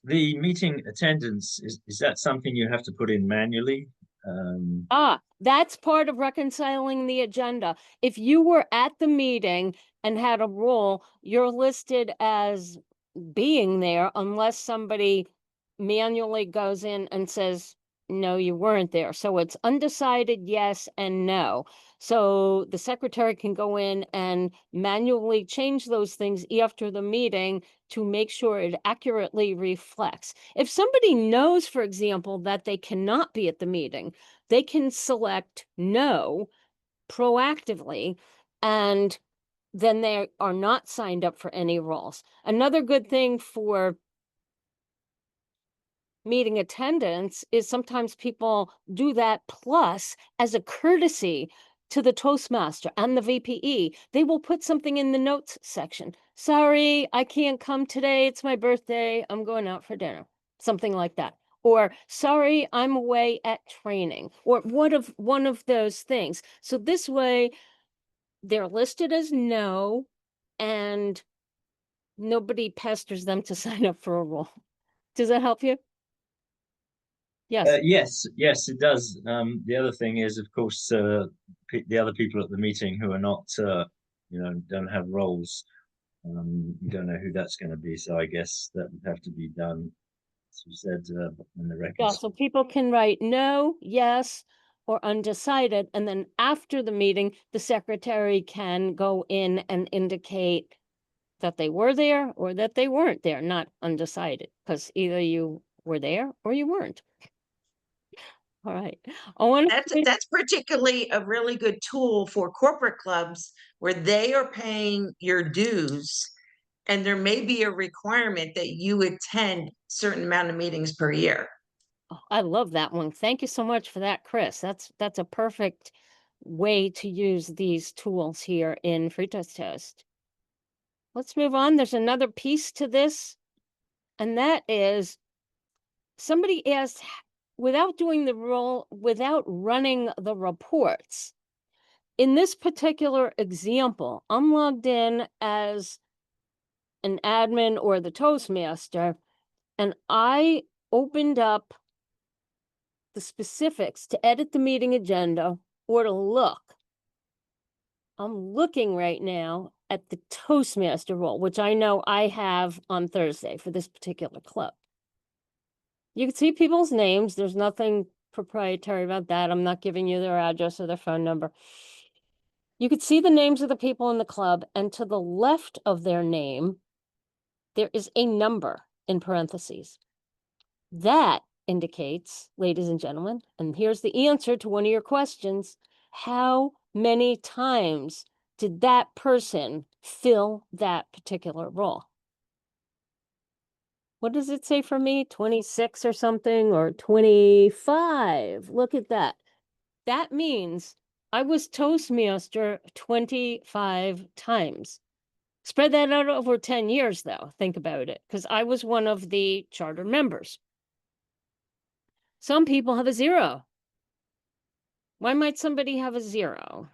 The meeting attendance, is that something you have to put in manually? That's part of reconciling the agenda. If you were at the meeting and had a role, you're listed as being there unless somebody manually goes in and says, no, you weren't there. So it's undecided yes and no. So the secretary can go in and manually change those things after the meeting to make sure it accurately reflects. If somebody knows, for example, that they cannot be at the meeting, they can select no proactively, and then they are not signed up for any roles. Another good thing for meeting attendance is sometimes people do that plus as a courtesy to the Toastmaster and the VPE. They will put something in the notes section. Sorry, I can't come today. It's my birthday. I'm going out for dinner. Something like that. Or sorry, I'm away at training, or one of those things. So this way they're listed as no, and nobody pesters them to sign up for a role. Does that help you? Yes. Yes, it does. The other thing is, of course, the other people at the meeting who are not, don't have roles. You don't know who that's going to be, so I guess that would have to be done, as you said, in the records. Yeah, so people can write no, yes, or undecided, and then after the meeting, the secretary can go in and indicate that they were there or that they weren't there, not undecided, because either you were there or you weren't. All right. That's particularly a really good tool for corporate clubs where they are paying your dues, and there may be a requirement that you attend certain amount of meetings per year. Oh, I love that one. Thank you so much for that, Chris. That's a perfect way to use these tools here in FreeTest. Let's move on. There's another piece to this, and that is somebody asked, without doing the role, without running the reports. In this particular example, I'm logged in as an admin or the Toastmaster, and I opened up the specifics to edit the meeting agenda or to look. I'm looking right now at the Toastmaster role, which I know I have on Thursday for this particular club. You can see people's names. There's nothing proprietary about that. I'm not giving you their address or their phone number. You could see the names of the people in the club, and to the left of their name, there is a number in parentheses. That indicates, ladies and gentlemen, and here's the answer to one of your questions, how many times did that person fill that particular role? What does it say for me? 26 or something, or 25? Look at that. That means I was Toastmaster 25 times. Spread that out over 10 years, though. Think about it, because I was one of the charter members. Some people have a 0. Why might somebody have a 0?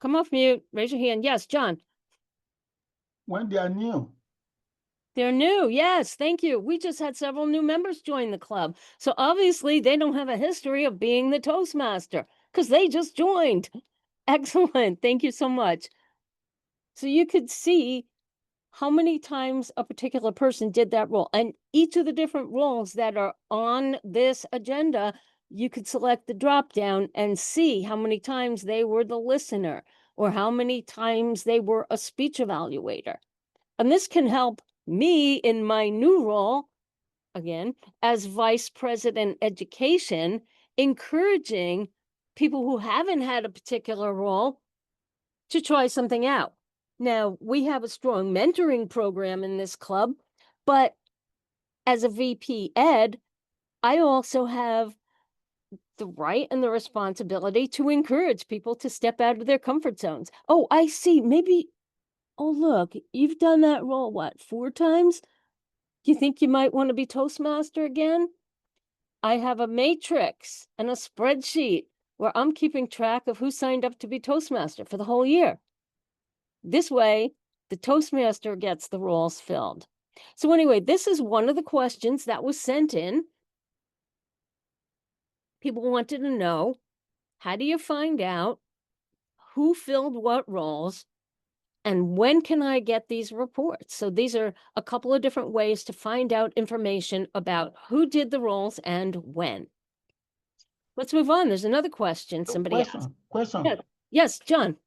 Come off mute. Raise your hand. Yes, John. When they are new. They're new. Yes, thank you. We just had several new members join the club. So obviously they don't have a history of being the Toastmaster because they just joined. Excellent. Thank you so much. So you could see how many times a particular person did that role. And each of the different roles that are on this agenda, you could select the drop down and see how many times they were the listener or how many times they were a speech evaluator. And this can help me in my new role, again, as Vice President Education, encouraging people who haven't had a particular role to try something out. Now, we have a strong mentoring program in this club, but as a VP Ed, I also have the right and the responsibility to encourage people to step out of their comfort zones. Oh, I see. Maybe, oh, look, you've done that role, what, 4 times? Do you think you might want to be Toastmaster again? I have a matrix and a spreadsheet where I'm keeping track of who signed up to be Toastmaster for the whole year. This way, the Toastmaster gets the roles filled. So anyway, this is one of the questions that was sent in. People wanted to know, how do you find out who filled what roles and when can I get these reports? So these are a couple of different ways to find out information about who did the roles and when. Let's move on. There's another question somebody asked. Question. Yes, yes, John.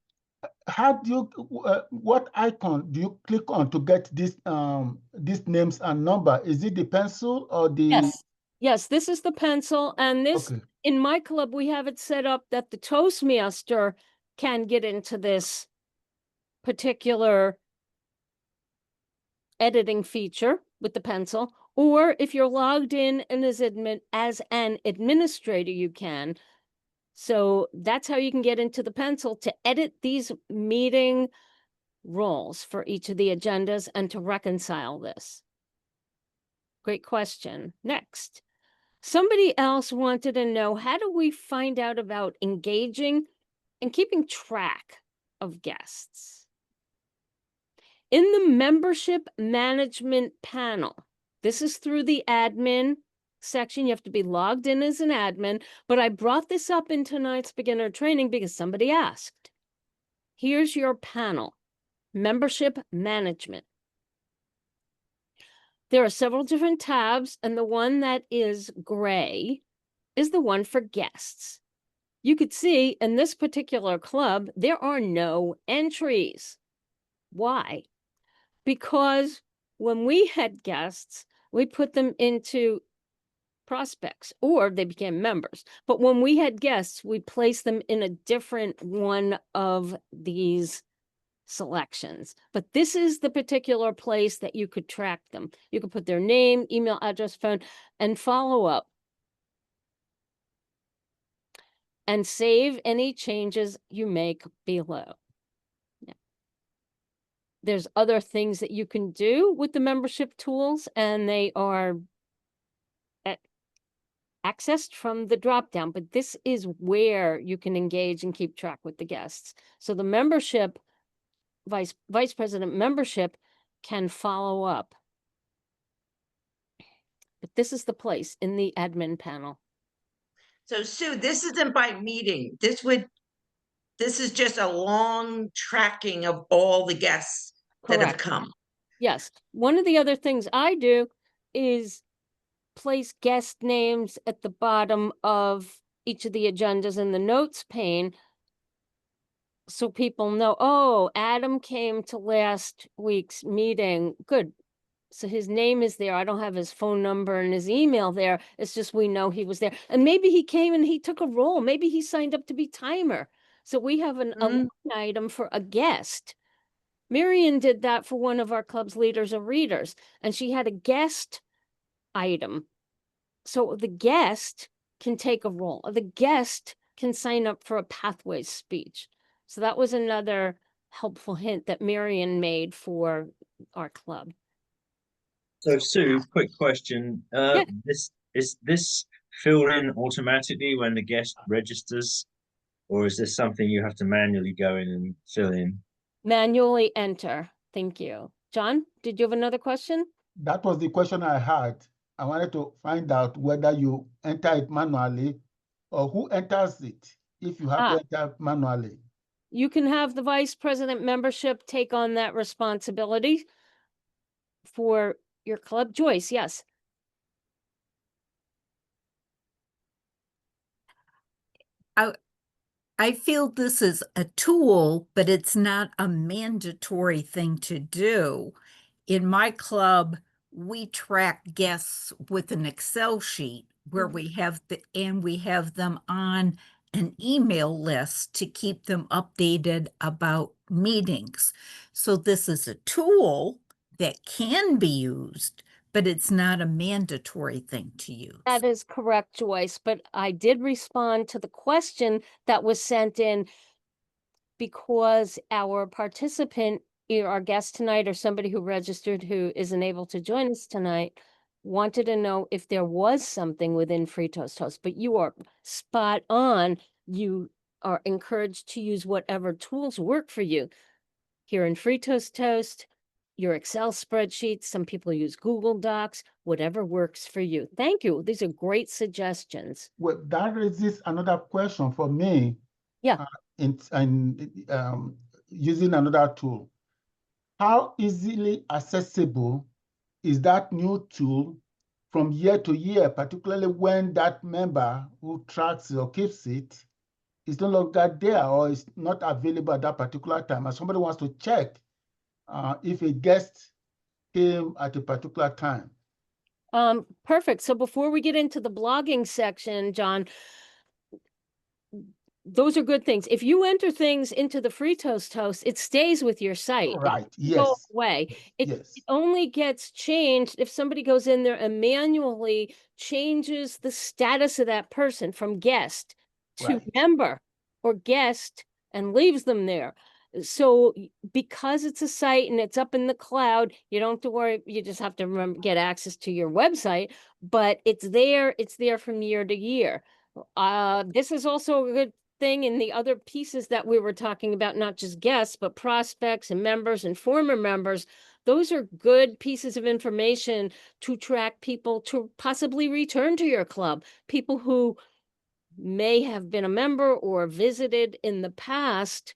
How do you, what icon do you click on to get these names and number? Is it the pencil or the? Yes, yes, this is the pencil, and this, Okay. in my club, we have it set up that the Toastmaster can get into this particular editing feature with the pencil, or if you're logged in and as an administrator, you can. So that's how you can get into the pencil to edit these meeting roles for each of the agendas and to reconcile this. Great question. Next. Somebody else wanted to know, how do we find out about engaging and keeping track of guests? In the membership management panel, this is through the admin section. You have to be logged in as an admin, but I brought this up in tonight's beginner training because somebody asked. Here's your panel, membership management. There are several different tabs, and the one that is gray is the one for guests. You could see in this particular club, there are no entries. Why? Because when we had guests, we put them into prospects or they became members. But when we had guests, we placed them in a different one of these selections. But this is the particular place that you could track them. You could put their name, email address, phone, and follow up. And save any changes you make below. Yeah. There's other things that you can do with the membership tools, and they are accessed from the drop-down, but this is where you can engage and keep track with the guests. So the membership, vice president membership can follow up. But this is the place in the admin panel. So Sue, this isn't by meeting. This is just a long tracking of all the guests that have Correct. come. Yes. One of the other things I do is place guest names at the bottom of each of the agendas in the notes pane so people know, oh, Adam came to last week's meeting. Good. So his name is there. I don't have his phone number and his email there. It's just we know he was there. And maybe he came and he took a role. Maybe he signed up to be timer. So we have a line item for a guest. Marion did that for one of our club's leaders or readers, and she had a guest item. So the guest can take a role. The guest can sign up for a pathways speech. So that was another helpful hint that Marion made for our club. So Sue, quick question. Yeah. Is this filled in automatically when the guest registers, or is this something you have to manually go in and fill in? Manually enter. Thank you. John, did you have another question? That was the question I had. I wanted to find out whether you enter it manually or who enters it if you have to enter manually. You can have the vice president membership take on that responsibility for your club. Joyce, yes. I feel this is a tool, but it's not a mandatory thing to do. In my club, we track guests with an Excel sheet where we have we have them on an email list to keep them updated about meetings. So this is a tool that can be used, but it's not a mandatory thing to use. That is correct, Joyce, but I did respond to the question that was sent in because our participant, either our guest tonight or somebody who registered who isn't able to join us tonight, wanted to know if there was something within Free Toast Toast, but you are spot on. You are encouraged to use whatever tools work for you. Here in Free Toast Toast, your Excel spreadsheets, some people use Google Docs, whatever works for you. Thank you. These are great suggestions. Well, that raises another question for me. Yeah. In using another tool. How easily accessible is that new tool from year to year, particularly when that member who tracks or keeps it is no longer there or is not available at that particular time, and somebody wants to check if a guest came at a particular time? Perfect. So before we get into the blogging section, John, those are good things. If you enter things into the Free Toast Toast, it stays with your site. Right. It doesn't go Yes. away. It Yes. only gets changed if somebody goes in there and manually changes the status of that person from guest to Right. member or guest and leaves them there. So because it's a site and it's up in the cloud, you don't have to worry. You just have to remember, get access to your website, but it's there. It's there from year to year. This is also a good thing in the other pieces that we were talking about, not just guests, but prospects and members and former members. Those are good pieces of information to track people to possibly return to your club, people who may have been a member or visited in the past,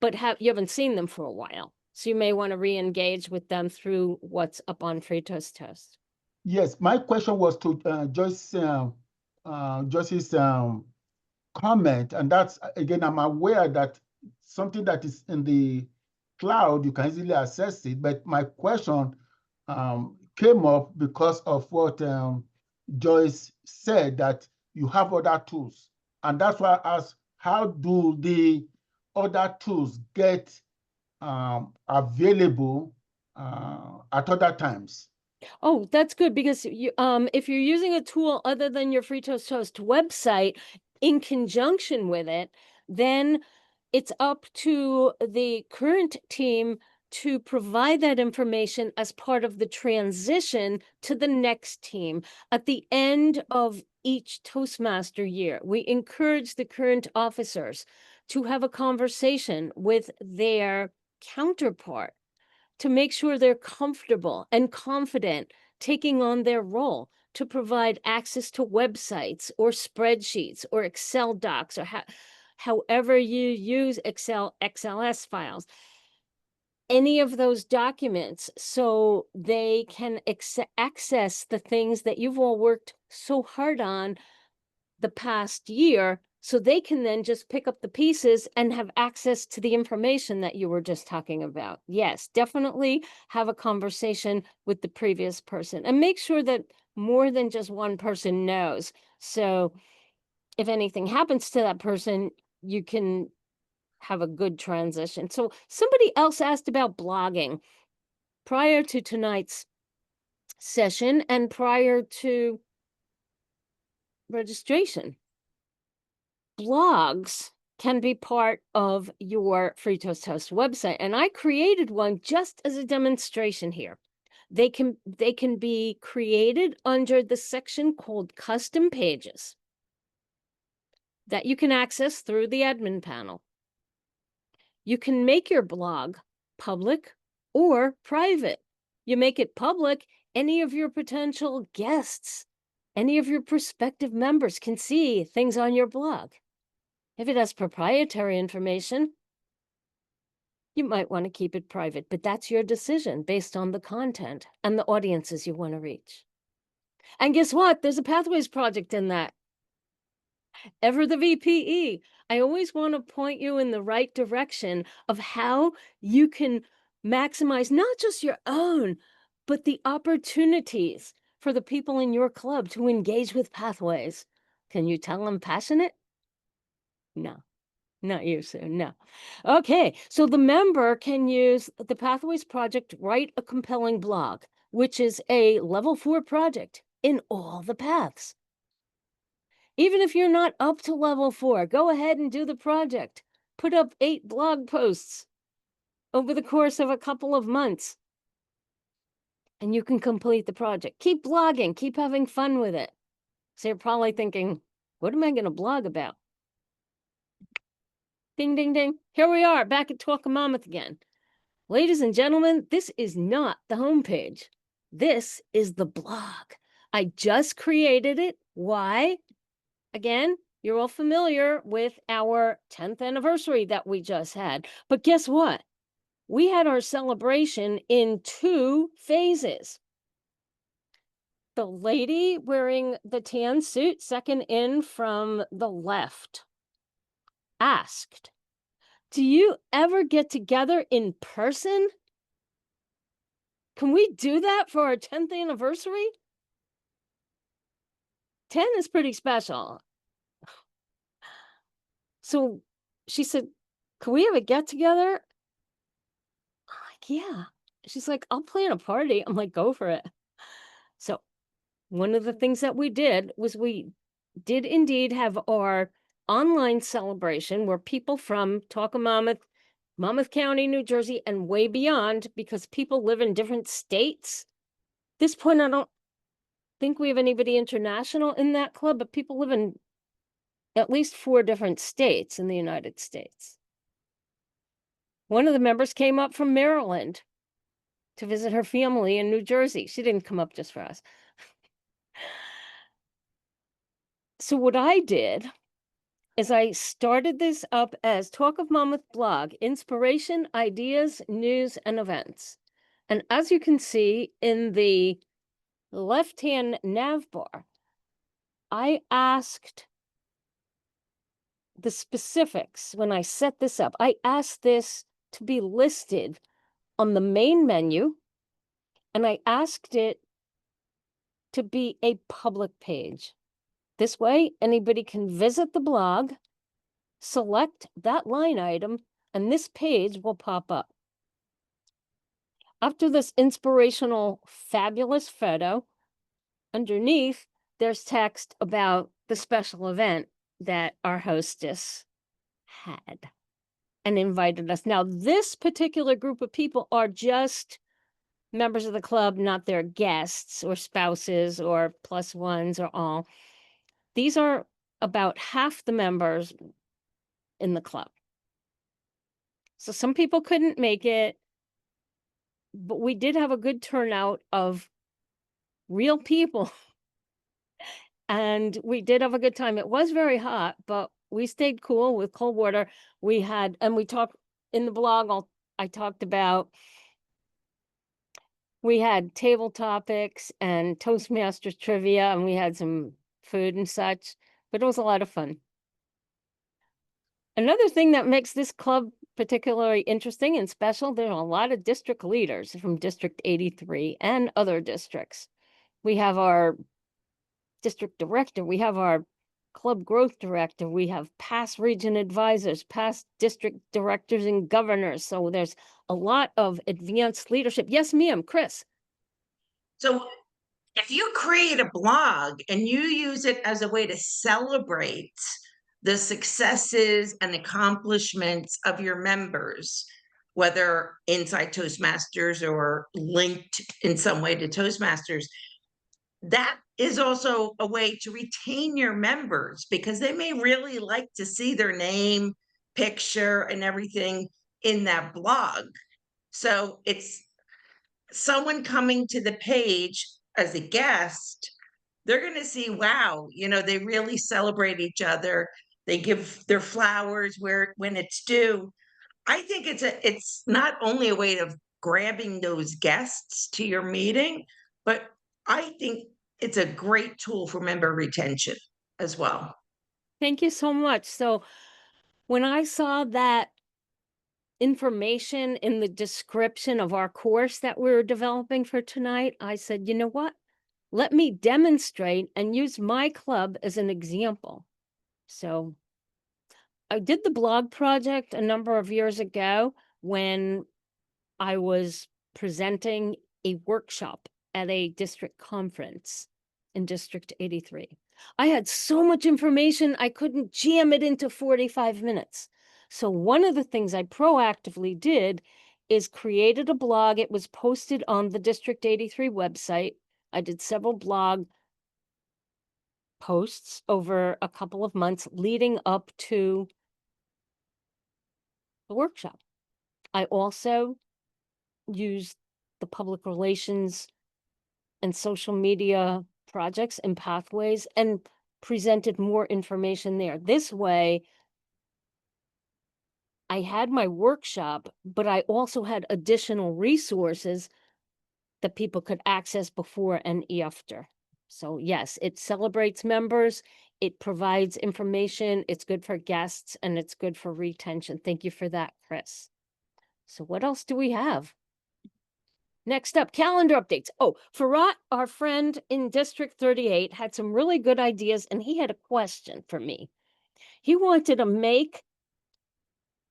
but you haven't seen them for a while. So you may want to re-engage with them through what's up on Free Toast Toast. Yes, my question was to Joyce's comment, and that's, again, I'm aware that something that is in the cloud, you can easily access it, but my question came up because of what Joyce said, that you have other tools. And that's why I asked, how do the other tools get available at other times? Oh, that's good, because you, if you're using a tool other than your Free Toast Toast website in conjunction with it, then it's up to the current team to provide that information as part of the transition to the next team. At the end of each Toastmaster year, we encourage the current officers to have a conversation with their counterpart to make sure they're comfortable and confident taking on their role to provide access to websites or spreadsheets or Excel docs or however you use Excel, XLS files, any of those documents, so they can access the things that you've all worked so hard on the past year, so they can then just pick up the pieces and have access to the information that you were just talking about. Yes, definitely have a conversation with the previous person and make sure that more than just one person knows. So if anything happens to that person, you can have a good transition. So somebody else asked about blogging prior to tonight's session and prior to registration. Blogs can be part of your Free Toast Toast website, and I created one just as a demonstration here. They can be created under the section called Custom Pages that you can access through the admin panel. You can make your blog public or private. You make it public, any of your potential guests, any of your prospective members can see things on your blog. If it has proprietary information, you might want to keep it private, but that's your decision based on the content and the audiences you want to reach. And guess what? There's a Pathways project in that. Ever the VPE. I always want to point you in the right direction of how you can maximize not just your own, but the opportunities for the people in your club to engage with Pathways. Can you tell I'm passionate? No, not you, Sue. No. Okay, so the member can use the Pathways Project, write a compelling blog, which is a level 4 project in all the paths. Even if you're not up to level 4, go ahead and do the project. Put up 8 blog posts over the course of a couple of months, and you can complete the project. Keep blogging, keep having fun with it. So you're probably thinking, what am I going to blog about? Ding, ding, ding. Here we are, back at Talk of Monmouth again. Ladies and gentlemen, this is not the homepage. This is the blog. I just created it. Why? Again, you're all familiar with our 10th anniversary that we just had. But guess what? We had our celebration in 2 phases. The lady wearing the tan suit, second in from the left, asked, do you ever get together in person? Can we do that for our 10th anniversary? 10 is pretty special. So she said, can we have a get together? I'm like, yeah. She's like, I'll plan a party. I'm like, go for it. So one of the things that we did was we did indeed have our online celebration where people from Talk of Monmouth, Monmouth County, New Jersey, and way beyond, because people live in different states. At this point, I don't think we have anybody international in that club, but people live in at least 4 different states in the United States. One of the members came up from Maryland to visit her family in New Jersey. She didn't come up just for us. So what I did is I started this up as Talk of Monmouth blog, inspiration, ideas, news, and events. And as you can see in the left-hand nav bar, I asked the specifics when I set this up. I asked this to be listed on the main menu, and I asked it to be a public page. This way, anybody can visit the blog, select that line item, and this page will pop up. After this inspirational, fabulous photo, underneath, there's text about the special event that our hostess had and invited us. Now, this particular group of people are just members of the club, not their guests or spouses or plus ones or all. These are about half the members in the club. So some people couldn't make it, but we did have a good turnout of real people. And we did have a good time. It was very hot, but we stayed cool with cold water. We talked in the blog, I talked about, we had table topics and Toastmasters trivia, and we had some food and such, but it was a lot of fun. Another thing that makes this club particularly interesting and special, there are a lot of district leaders from District 83 and other districts. We have our district director, we have our club growth director, we have past region advisors, past district directors and governors. So there's a lot of advanced leadership. Yes, ma'am, Chris. So if you create a blog and you use it as a way to celebrate the successes and accomplishments of your members, whether inside Toastmasters or linked in some way to Toastmasters, that is also a way to retain your members, because they may really like to see their name, picture, and everything in that blog. So it's someone coming to the page as a guest, they're going to see, wow, they really celebrate each other. They give their flowers when it's due. I think it's not only a way of grabbing those guests to your meeting, but I think it's a great tool for member retention as well. Thank you so much. So when I saw that information in the description of our course that we were developing for tonight, I said, you know what? Let me demonstrate and use my club as an example. So I did the blog project a number of years ago when I was presenting a workshop at a district conference in District 83. I had so much information, I couldn't jam it into 45 minutes. So one of the things I proactively did is created a blog. It was posted on the District 83 website. I did several blog posts over a couple of months leading up to the workshop. I also used the public relations and social media projects and pathways and presented more information there. This way, I had my workshop, but I also had additional resources that people could access before and after. So yes, it celebrates members, it provides information, it's good for guests, and it's good for retention. Thank you for that, Chris. So what else do we have? Next up, calendar updates. Oh, Farhat, our friend in District 38, had some really good ideas, and he had a question for me. He wanted to make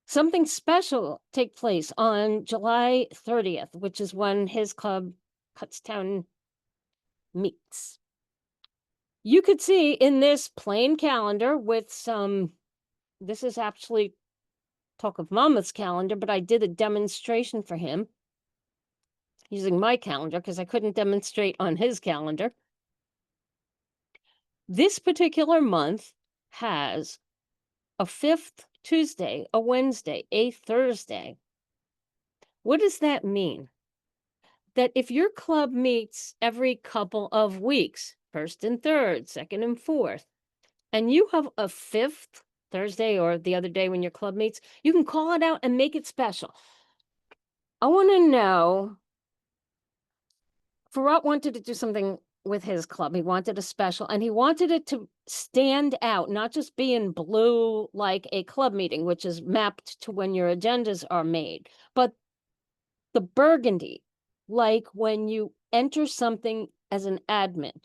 something special take place on July 30th, which is when his club, Kutztown, meets. You could see in this plain calendar with some, this is actually Talk of Monmouth's calendar, but I did a demonstration for him using my calendar because I couldn't demonstrate on his calendar. This particular month has a 5th Tuesday, a Wednesday, a Thursday. What does that mean? That if your club meets every couple of weeks, 1st and 3rd, 2nd and 4th, and you have a 5th Thursday or the other day when your club meets, you can call it out and make it special. I want to know, Farhat wanted to do something with his club. He wanted a special, and he wanted it to stand out, not just be in blue like a club meeting, which is mapped to when your agendas are made, but the burgundy, like when you enter something as an admin.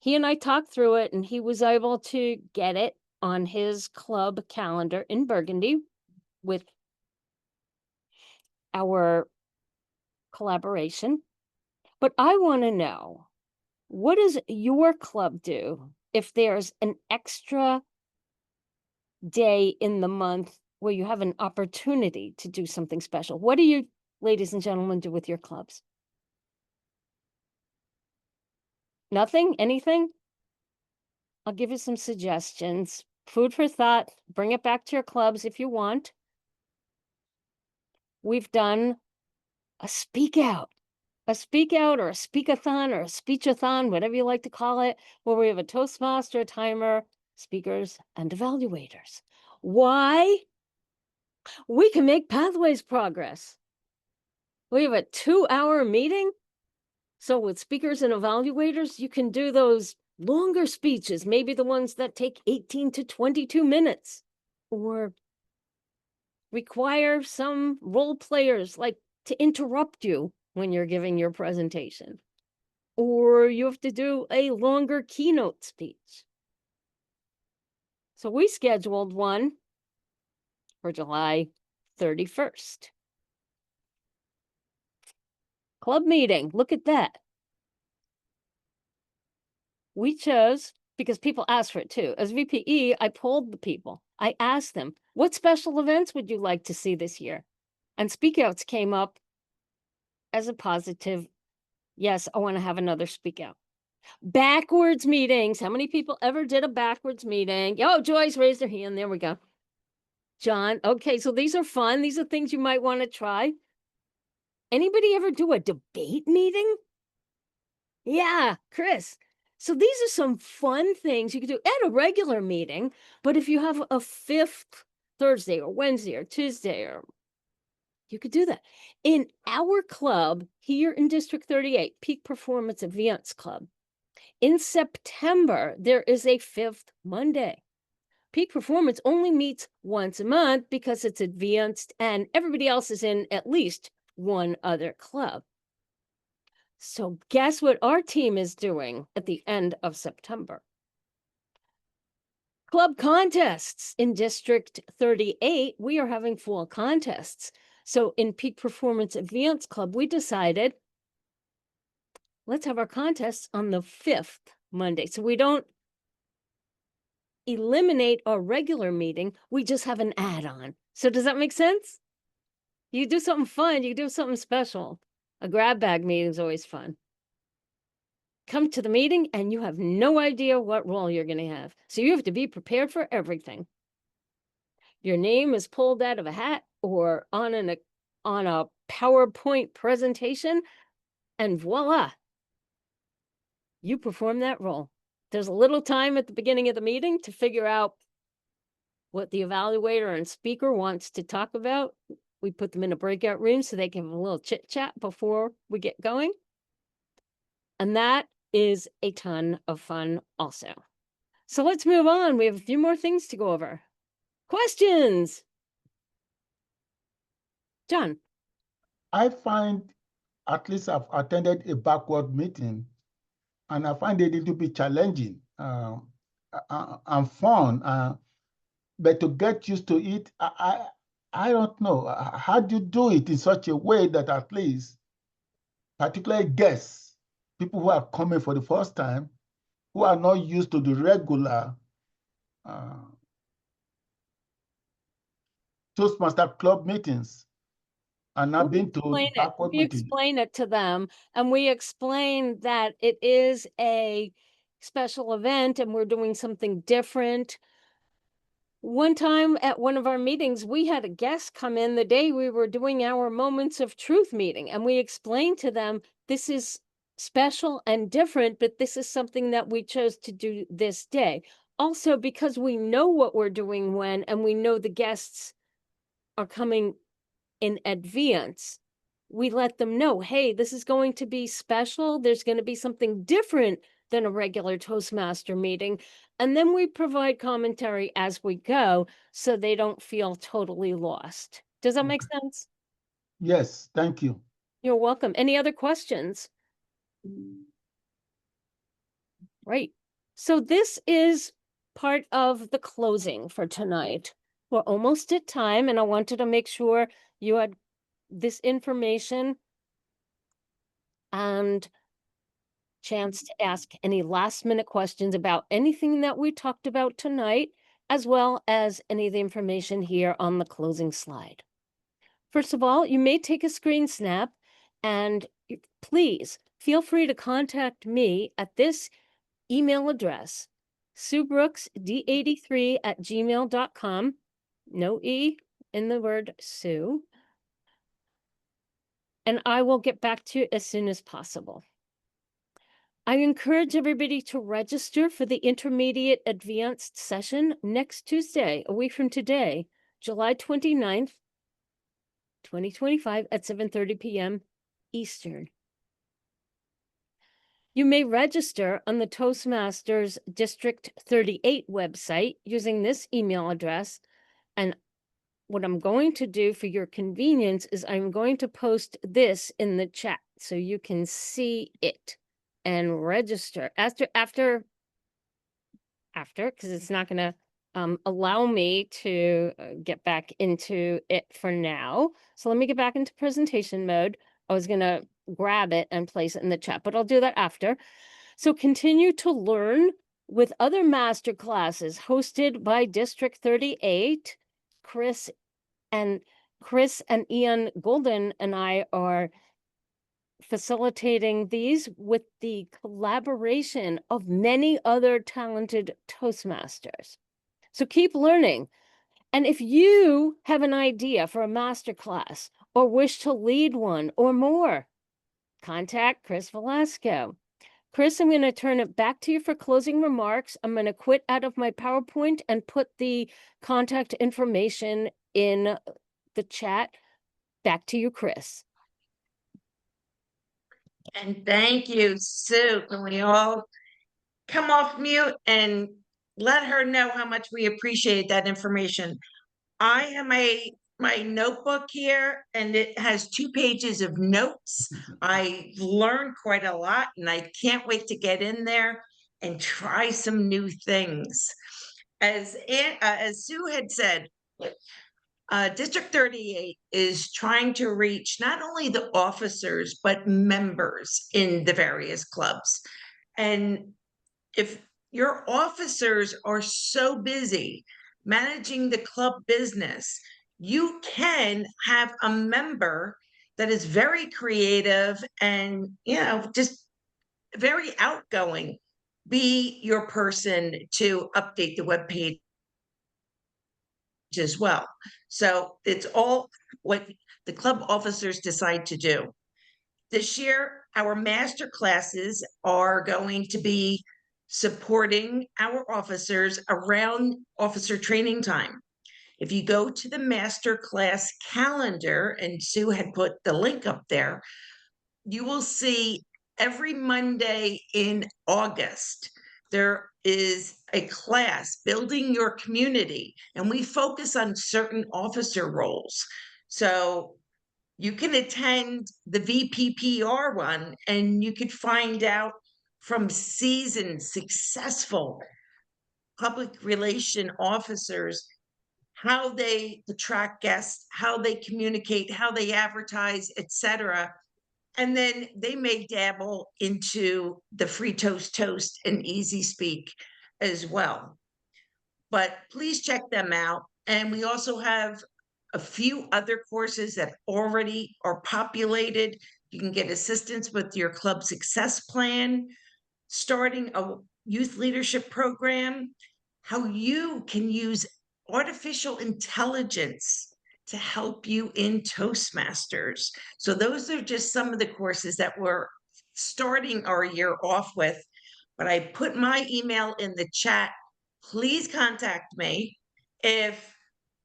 He and I talked through it, and he was able to get it on his club calendar in burgundy with our collaboration. But I want to know, what does your club do if there's an extra day in the month where you have an opportunity to do something special? What do you, ladies and gentlemen, do with your clubs? Nothing? Anything? I'll give you some suggestions. Food for thought. Bring it back to your clubs if you want. We've done a speak out or a speakathon or a speechathon, whatever you like to call it, where we have a Toastmaster, a timer, speakers, and evaluators. Why? We can make pathways progress. We have a 2-hour meeting. So with speakers and evaluators, you can do those longer speeches, maybe the ones that take 18 to 22 minutes, or require some role players like to interrupt you when you're giving your presentation, or you have to do a longer keynote speech. So we scheduled one for July 31st. Club meeting, look at that. We chose, because people asked for it too. As VPE, I polled the people. I asked them, what special events would you like to see this year? And speak outs came up as a positive. Yes, I want to have another speak out. Backwards meetings. How many people ever did a backwards meeting? Oh, Joyce raised her hand. There we go. John. Okay, so these are fun. These are things you might want to try. Anybody ever do a debate meeting? Yeah, Chris. So these are some fun things you could do at a regular meeting, but if you have a 5th Thursday or Wednesday or Tuesday, or you could do that. In our club here in District 38, Peak Performance Advance Club, in September, there is a 5th Monday. Peak Performance only meets once a month because it's advanced and everybody else is in at least one other club. So guess what our team is doing at the end of September? Club contests in District 38, we are having fall contests. So in Peak Performance Advanced Club, we decided let's have our contests on the 5th Monday. So we don't eliminate our regular meeting, we just have an add-on. So does that make sense? You do something fun, you do something special. A grab bag meeting is always fun. Come to the meeting and you have no idea what role you're going to have. So you have to be prepared for everything. Your name is pulled out of a hat or on a PowerPoint presentation, and voila, you perform that role. There's a little time at the beginning of the meeting to figure out what the evaluator and speaker wants to talk about. We put them in a breakout room so they can have a little chit chat before we get going. And that is a ton of fun also. So let's move on. We have a few more things to go over. Questions? John. I find, at least I've attended a backward meeting, and I find it a little bit challenging and fun. But to get used to it, I don't know. How do you do it in such a way that at least, particularly guests, people who are coming for the first time, who are not used to the regular Toastmaster Club meetings, and not been to backward We meetings? explain it to them, and we explain that it is a special event and we're doing something different. One time at one of our meetings, we had a guest come in the day we were doing our Moments of Truth meeting, and we explained to them, this is special and different, but this is something that we chose to do this day. Also, because we know what we're doing when, and we know the guests are coming in advance, we let them know, hey, this is going to be special. There's going to be something different than a regular Toastmaster meeting. And then we provide commentary as we go so they don't feel totally lost. Does that make sense? Yes, thank you. You're welcome. Any other questions? Right. So this is part of the closing for tonight. We're almost at time, and I wanted to make sure you had this information and chance to ask any last minute questions about anything that we talked about tonight, as well as any of the information here on the closing slide. First of all, you may take a screen snap, and please feel free to contact me at this email address, suebrooksd83@gmail.com. No E in the word Sue. And I will get back to you as soon as possible. I encourage everybody to register for the intermediate advanced session next Tuesday, a week from today, July 29th, 2025 at 7:30 p.m. Eastern. You may register on the Toastmasters District 38 website using this email address. And what I'm going to do for your convenience is I'm going to post this in the chat so you can see it and register after, because it's not going to allow me to get back into it for now. So let me get back into presentation mode. I was going to grab it and place it in the chat, but I'll do that after. So continue to learn with other master classes hosted by District 38. Chris and Ian Golden and I are facilitating these with the collaboration of many other talented Toastmasters. So keep learning. And if you have an idea for a master class or wish to lead one or more, contact Chris Velasco. Chris, I'm going to turn it back to you for closing remarks. I'm going to quit out of my PowerPoint and put the contact information in the chat. Back to you, Chris. And thank you, Sue. Can we all come off mute and let her know how much we appreciate that information? I have my notebook here, and it has 2 pages of notes. I learned quite a lot, and I can't wait to get in there and try some new things. as Sue had said, District 38 is trying to reach not only the officers, but members in the various clubs. And if your officers are so busy managing the club business, you can have a member that is very creative and, just very outgoing, be your person to update the webpage as well. So it's all what the club officers decide to do. This year, our master classes are going to be supporting our officers around officer training time. If you go to the master class calendar, and Sue had put the link up there, you will see every Monday in August, there is a class, Building Your Community, and we focus on certain officer roles. So you can attend the VPPR one and you could find out from seasoned, successful public relation officers how they attract guests, how they communicate, how they advertise, etc. And then they may dabble into the free toast and easy speak as well. But please check them out. And we also have a few other courses that already are populated. You can get assistance with your club success plan, starting a youth leadership program, how you can use artificial intelligence to help you in Toastmasters. So those are just some of the courses that we're starting our year off with. But I put my email in the chat. Please contact me if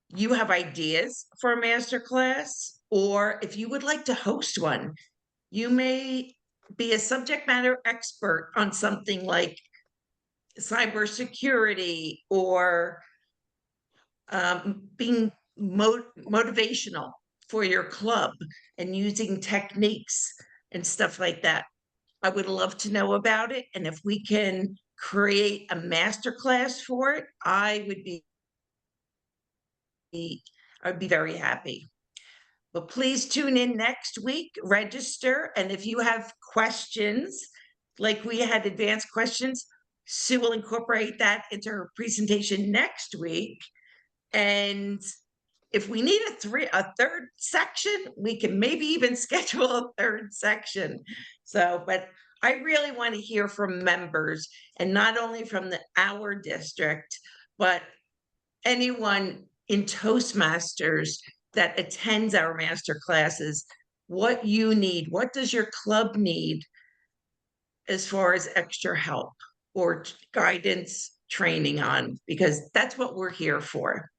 you have ideas for a masterclass, or if you would like to host one. You may be a subject matter expert on something like cybersecurity or being motivational for your club and using techniques and stuff like that. I would love to know about it. And if we can create a masterclass for it, I'd be very happy. But please tune in next week, register. And if you have questions, like we had advanced questions, Sue will incorporate that into her presentation next week. And if we need a third section, we can maybe even schedule a third section. So, but I really want to hear from members, and not only from our district, but anyone in Toastmasters that attends our master classes, what you need, what does your club need as far as extra help or guidance training on, because that's what we're here for.